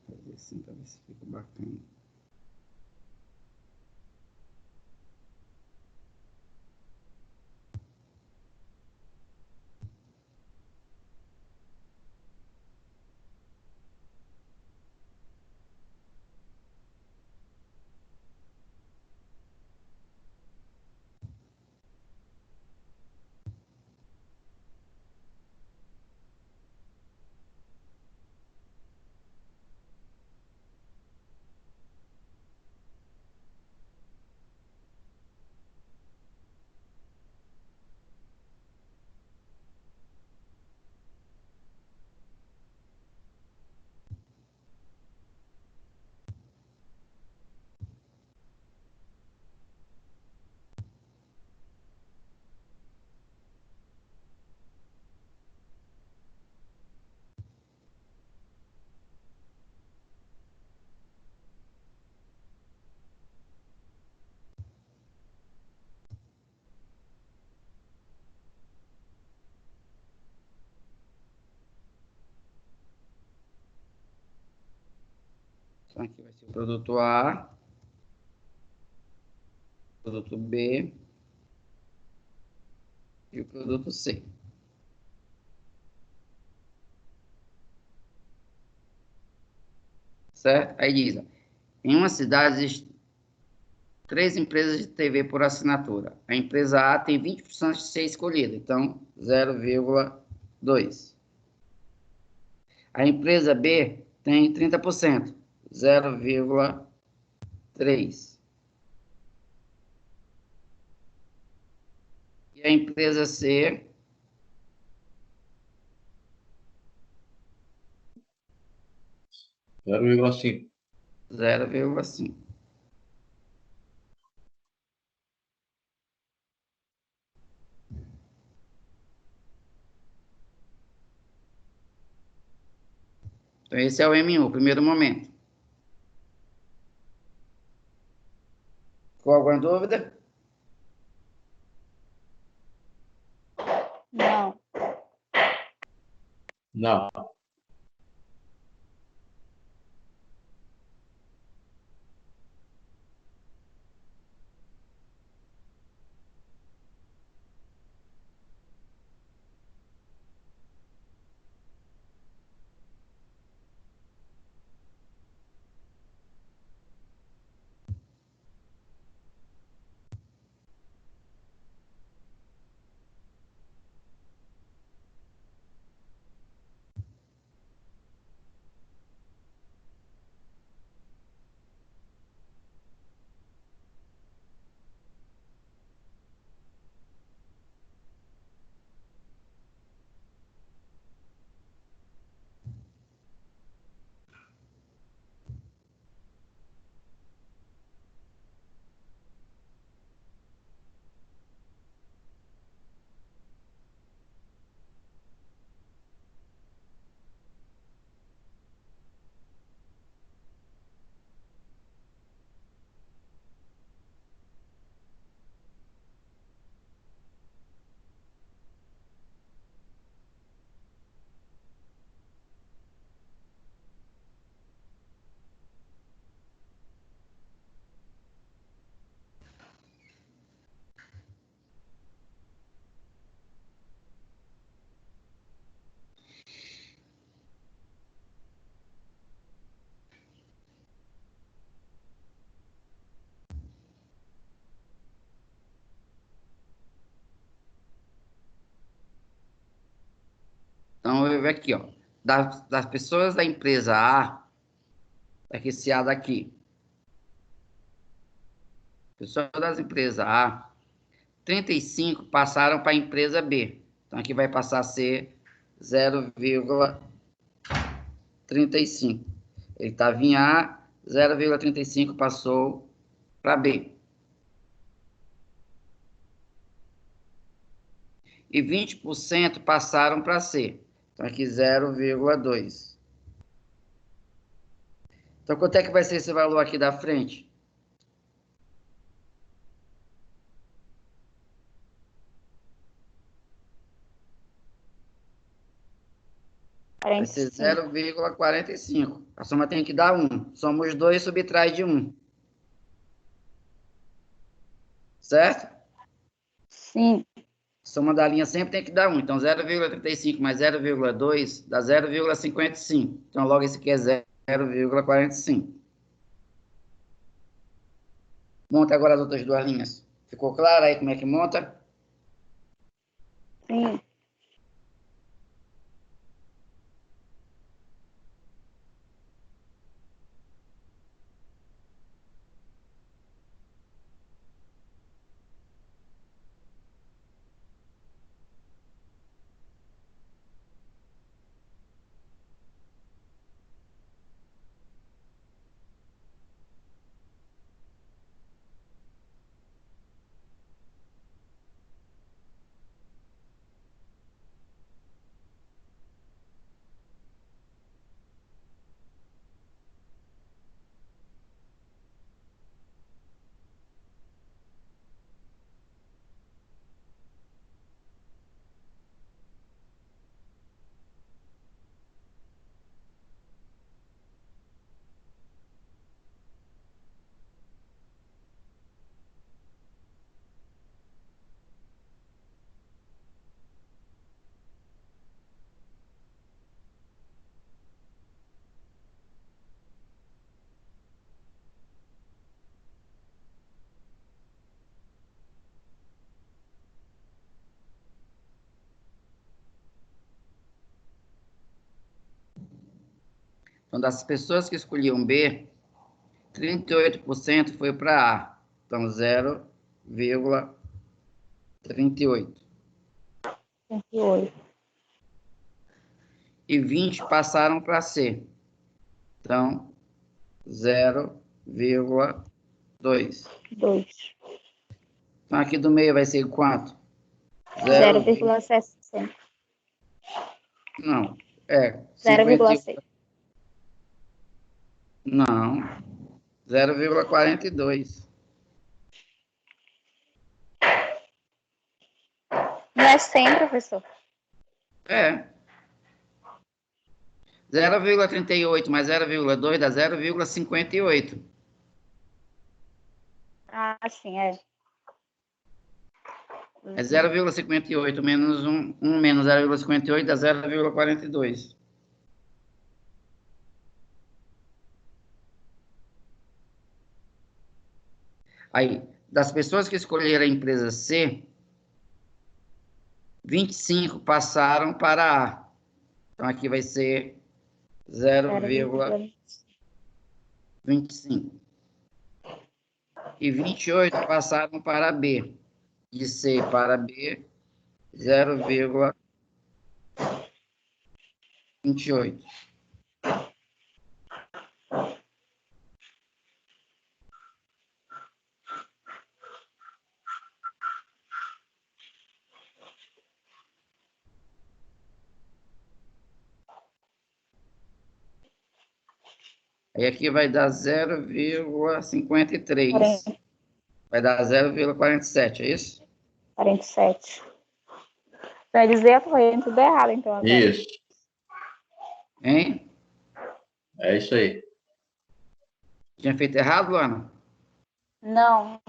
Fazer assim para ver se fica bacana. Então, aqui vai ser o produto A, o produto B e o produto C. Certo? Aí diz, ó, em uma cidade existem 3 empresas de TV por assinatura. A empresa A tem 20% de ser escolhida, então 0,2. A empresa B tem 30%, 0,3. E a empresa C, 0,5. 0,5. Então, esse é o M1, o primeiro momento. Com alguma dúvida? Não. Não. Então, eu vou ver aqui, ó. Das pessoas da empresa A, aqui esse A daqui. Pessoas das empresas A, 35 passaram para a empresa B. Então, aqui vai passar a ser 0,35. Ele estava em A, 0,35 passou para B. E 20% passaram para C. Então, aqui 0,2. Então, quanto é que vai ser esse valor aqui da frente? Vai ser 45. 0,45. A soma tem que dar 1. Somos 2, subtrai de 1. Certo? Sim. Soma da linha sempre tem que dar 1. Então, 0,35 mais 0,2 dá 0,55. Então, logo esse aqui é 0,45. Monta agora as outras duas linhas. Ficou claro aí como é que monta? Sim. Então, das pessoas que escolhiam B, 38% foi para A. Então, 0,38. 38. E 20 passaram para C. Então, 0,2. 2. Então, aqui do meio vai ser quanto? 0,60. Não, é 0,6. Não, 0,42. Não é 100, professor? É. 0,38 mais 0,2 dá 0,58. Ah, sim, é. É 0,58 menos 1 menos 0,58 dá 0,42. Aí, das pessoas que escolheram a empresa C, 25 passaram para A. Então, aqui vai ser 0,25. E 28 passaram para B. De C para B, 0,28. Aí aqui vai dar 0,53. Vai dar 0,47, é isso? 47. Vai dizer, eu tô fazendo tudo errado, então, agora. Isso. Hein? É isso aí. Tinha feito errado, Luana? Não.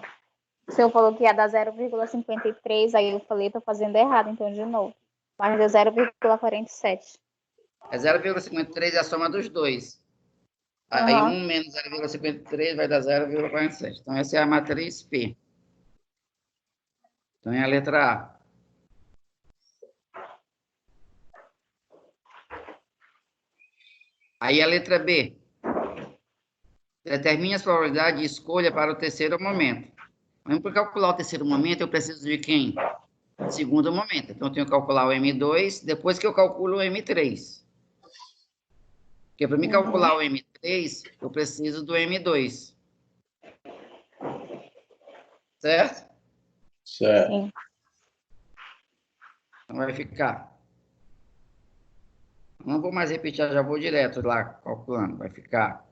O senhor falou que ia dar 0,53, aí eu falei, tô fazendo errado, então, de novo. Mas deu 0,47. É 0,53 é a soma dos dois. Aí 1 menos 0,53 vai dar 0,47. Então, essa é a matriz P. Então, é a letra A. Aí a letra B. Determine as probabilidades de escolha para o terceiro momento. Mas para calcular o terceiro momento, eu preciso de quem? Segundo momento. Então, eu tenho que calcular o M2, depois que eu calculo o M3. Porque para mim calcular o M3, eu preciso do M2. Certo? Certo. Sim. Então, vai ficar. Não vou mais repetir, já vou direto lá calculando. Vai ficar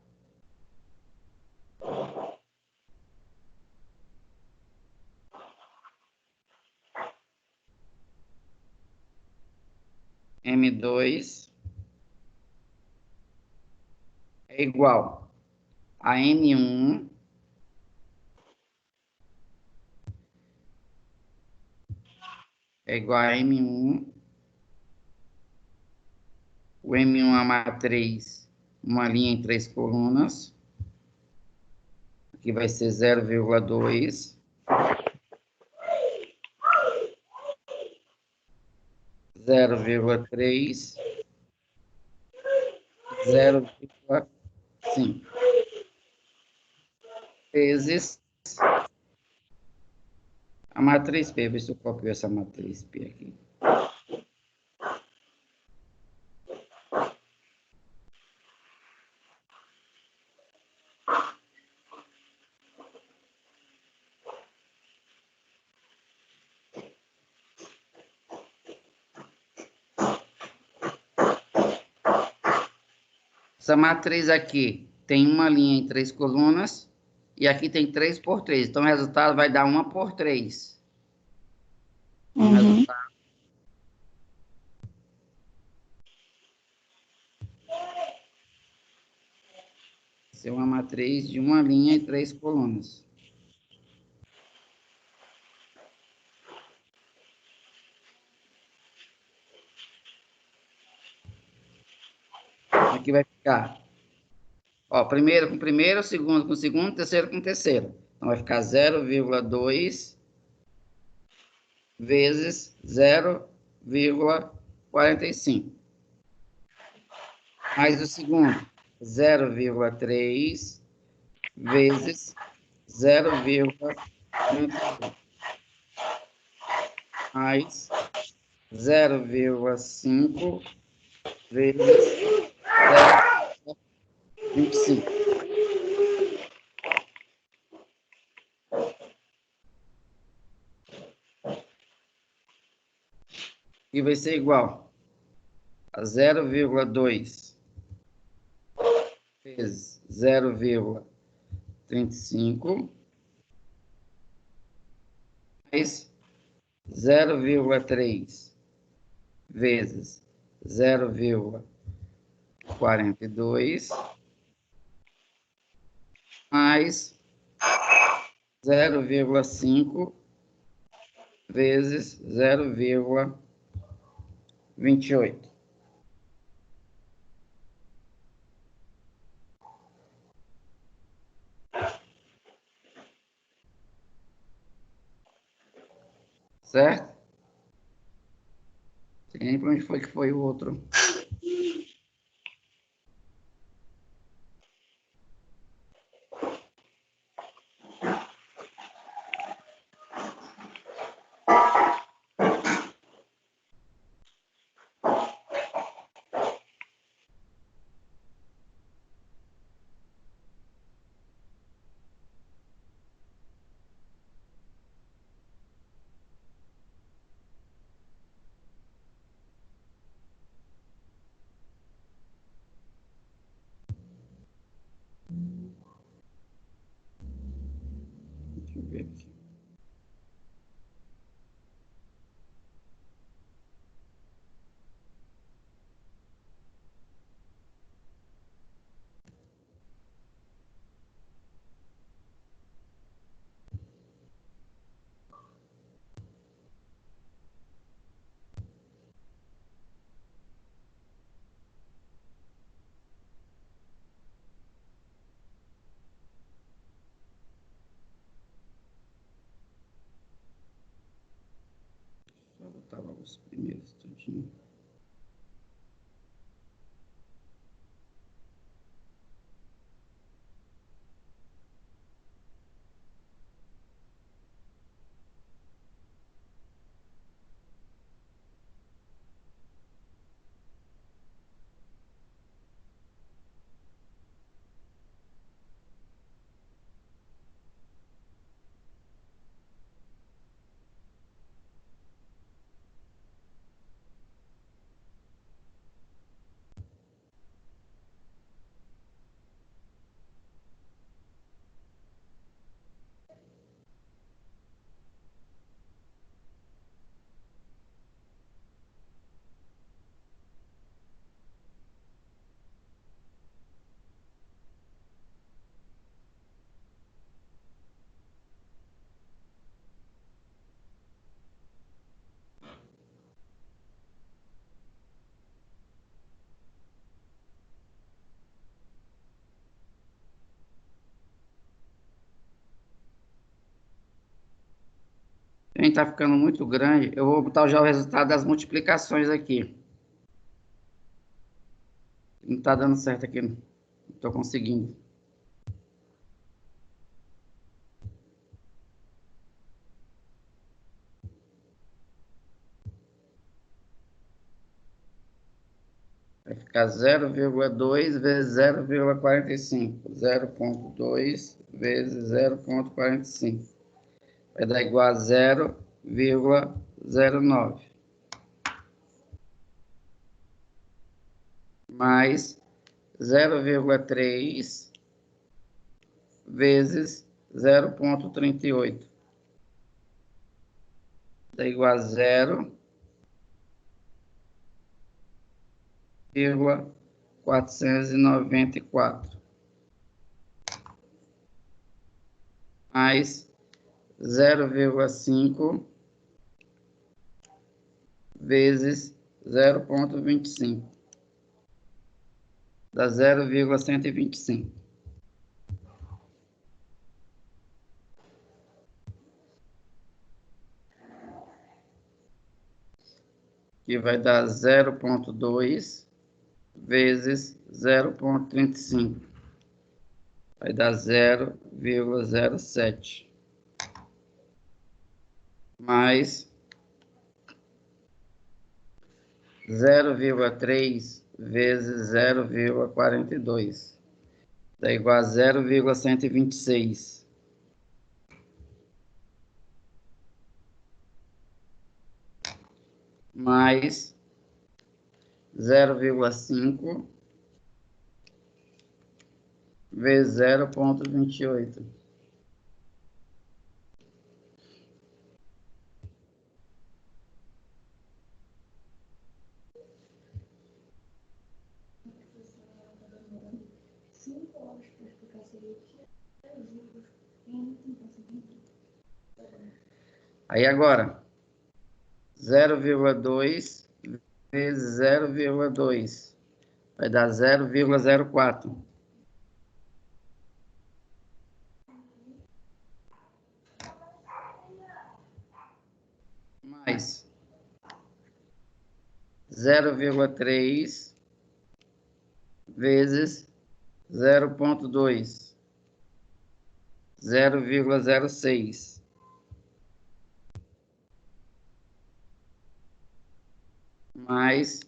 M2 é igual a N1 é igual a M1. O M1 é a matriz, uma linha em 3 colunas. Aqui vai ser 0,2. 0,3, 0,5 vezes a matriz P. Vê se eu copio essa matriz P aqui. Essa matriz aqui tem uma linha em 3 colunas e aqui tem 3 por 3. Então, o resultado vai dar 1 por 3. O resultado vai ser uma matriz de uma linha e 3 colunas. Aqui vai ficar, ó, primeiro com primeiro, segundo com segundo, terceiro com terceiro. Então, vai ficar 0,2 vezes 0,45. Mais o segundo, 0,3 vezes 0,31 mais 0,5 vezes 0,25. E vai ser igual a 0,2 vezes 0,35 mais 0,3 vezes 0,42 mais 0,5 vezes 0,28. Certo? Não sei nem para onde foi que foi o outro. Deixa eu ver aqui. Só botar logo os primeiros tudinho. Está ficando muito grande. Eu vou botar já o resultado das multiplicações aqui. Não está dando certo aqui. Não estou conseguindo. Vai ficar 0,2 vezes 0,45. 0,2 vezes 0,45. Vai dar igual a 0,09. Mais 0,3 vezes 0,38. Dá igual a 0,494. Mais 0,5 vezes 0,25. Dá 0,125. Que vai dar 0,2 vezes 0,35. Vai dar 0,07. Mais 0,3 vezes 0,42. Dá igual a 0,126. Mais 0,5 vezes 0,28. Aí agora, 0,2 vezes 0,2 vai dar 0,04. Mais 0,3 vezes 0,2, 0,06. Mais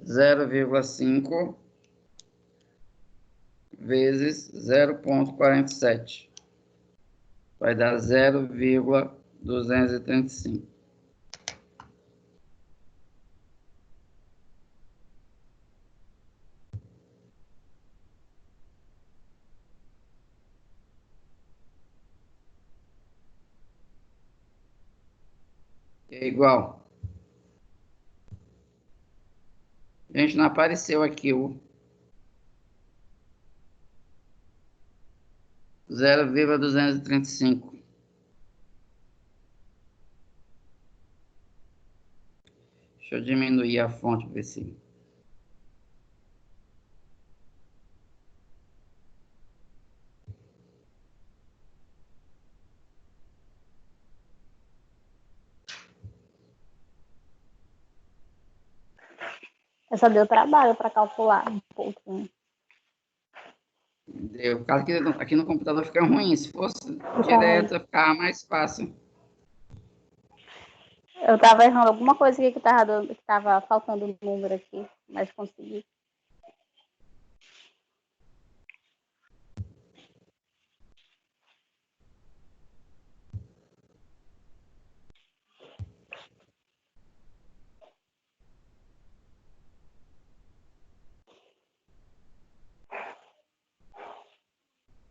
0,5 vezes 0,47. Vai dar 0,235. É igual. Gente, não apareceu aqui o 0,235. Deixa eu diminuir a fonte para ver se... Essa deu trabalho para calcular um pouquinho. Deu. Caso aqui no computador fica ruim. Se fosse direto, ficava mais fácil. Eu estava errando alguma coisa aqui que estava faltando um número aqui, mas consegui.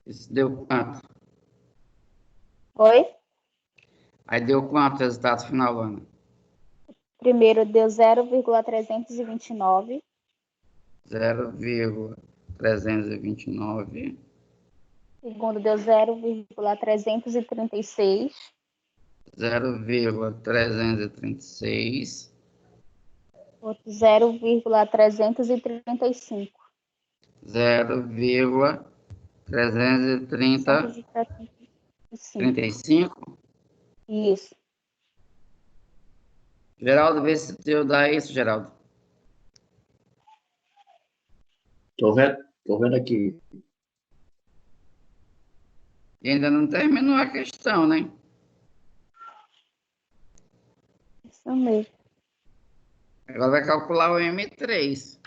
Isso deu quanto? Oi? Aí deu quanto o resultado final, Ana? Primeiro deu 0,329. 0,329. Segundo deu 0,336. 0,336. Outro 0,335. 0,335. Isso. Geraldo, vê se teu dá isso, Geraldo. Tô vendo aqui. E ainda não terminou a questão, né? Isso mesmo. Agora vai calcular o M3.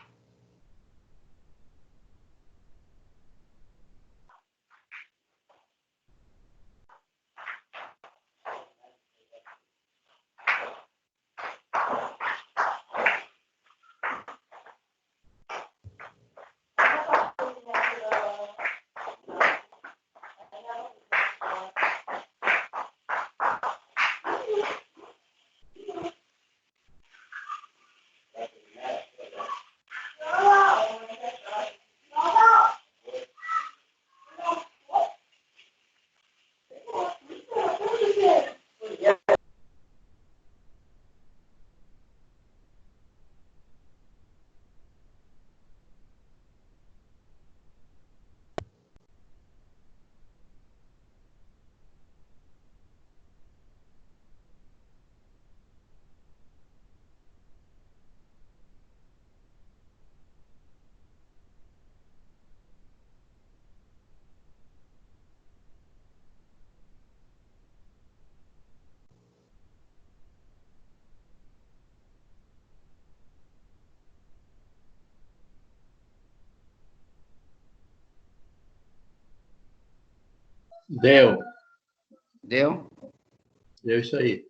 Deu. Deu? Deu isso aí.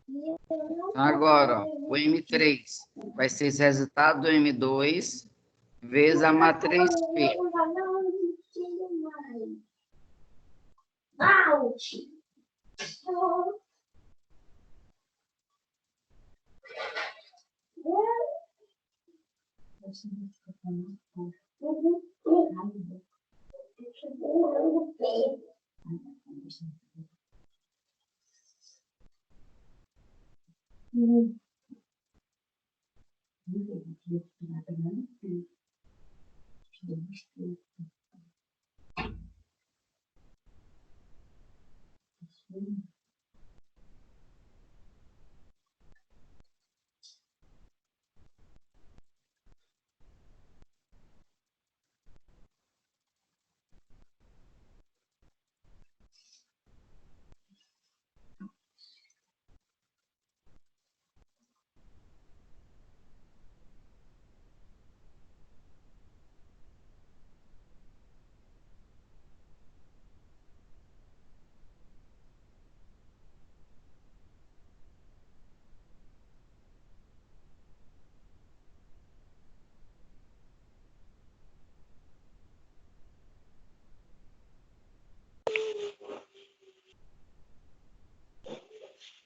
Então, agora, ó, o M3 vai ser esse resultado do M2 vezes a matriz P.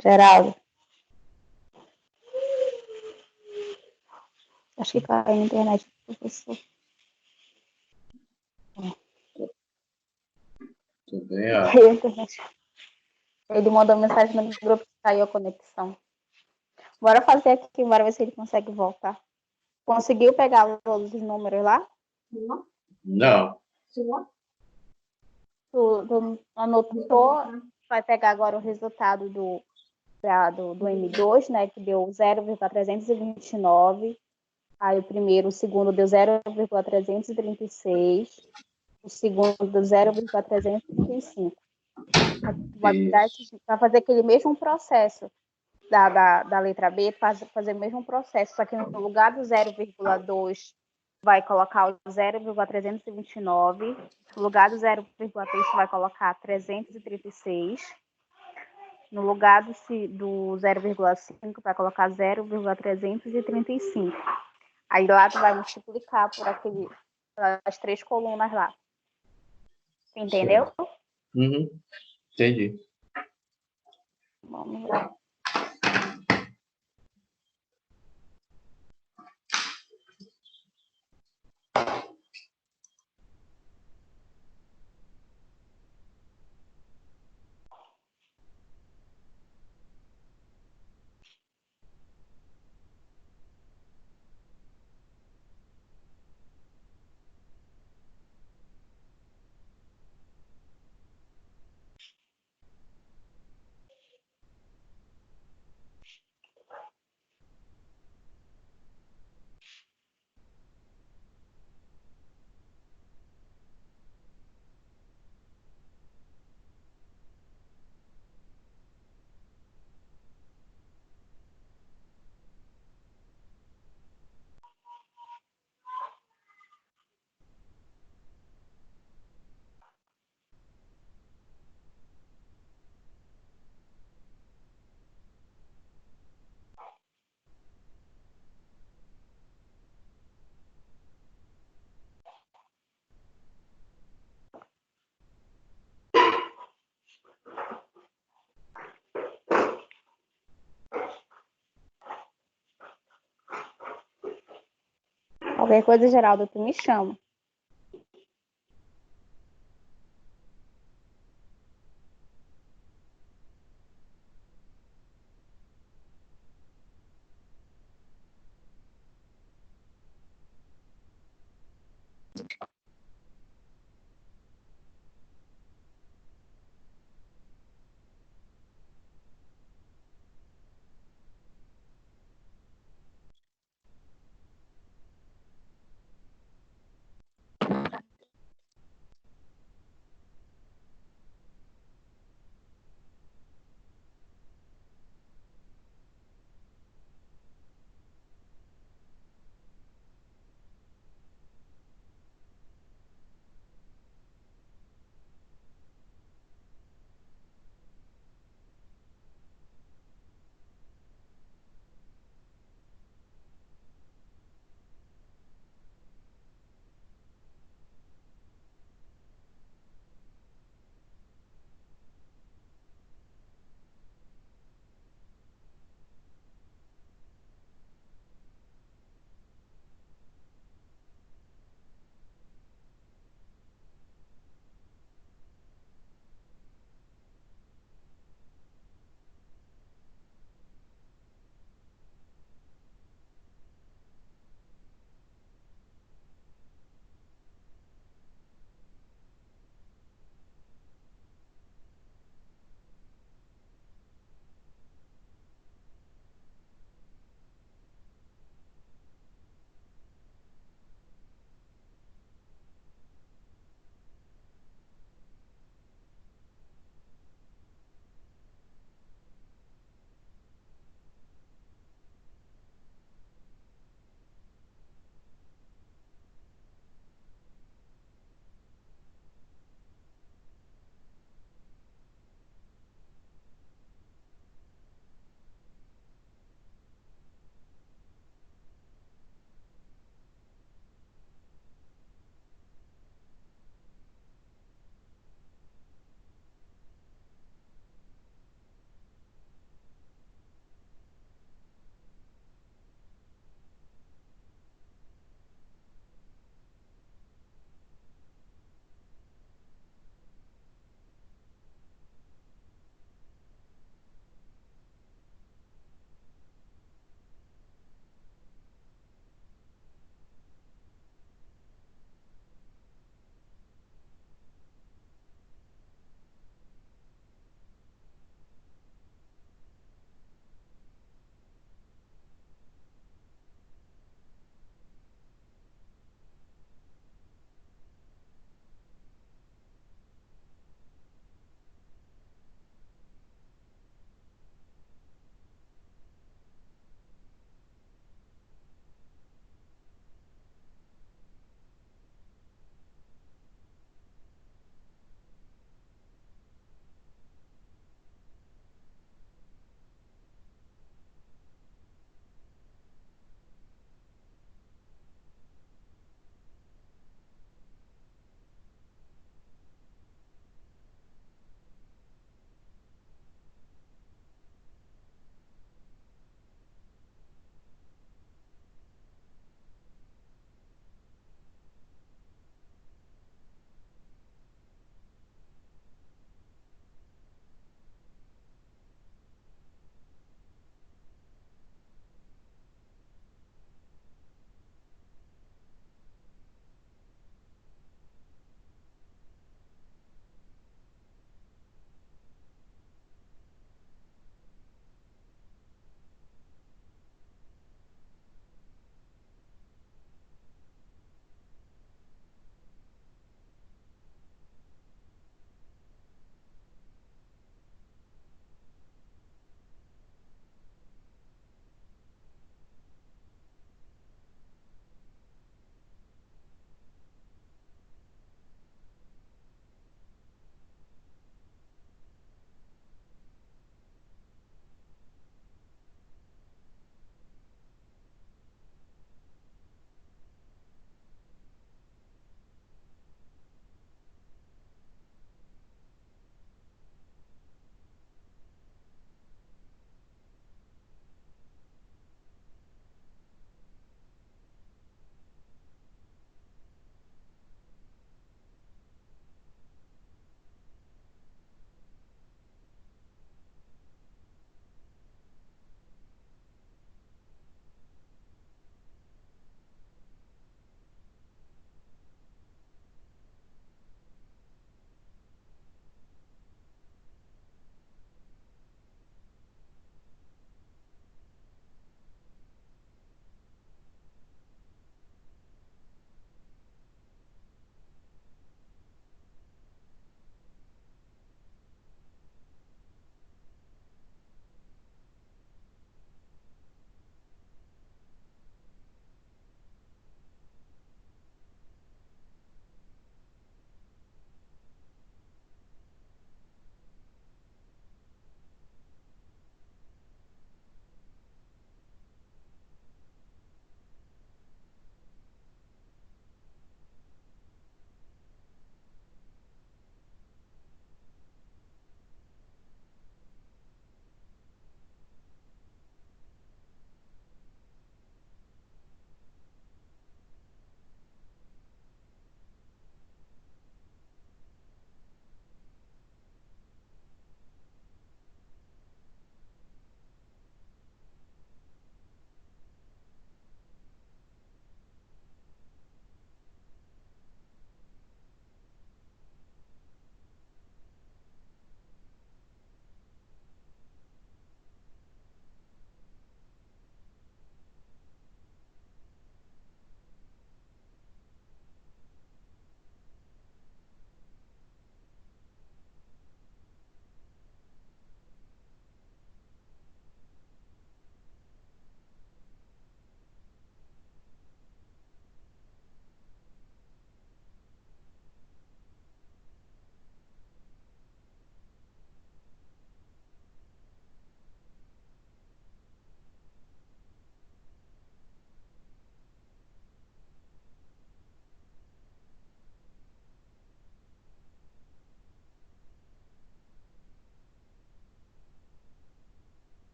Geraldo. Acho que caiu na internet do professor. Tudo bem, Caiu a internet. Ele mandou mensagem no grupo que caiu a conexão. Bora fazer aqui, bora ver se ele consegue voltar. Conseguiu pegar todos os números lá? Não. Tu anotou? Vai pegar agora o resultado do M2, né? Que deu 0,329. Aí o segundo deu 0,336. O segundo deu 0,335. Vai fazer aquele mesmo processo da letra B, fazer o mesmo processo, só que no lugar do 0,2 vai colocar o 0,329, no lugar do 0,3 vai colocar 336, no lugar do 0,5 vai colocar 0,335. Aí lá tu vai multiplicar por as 3 colunas lá. Entendeu? Uhum. Entendi. Vamos lá. Qualquer coisa, Geraldo, tu me chama.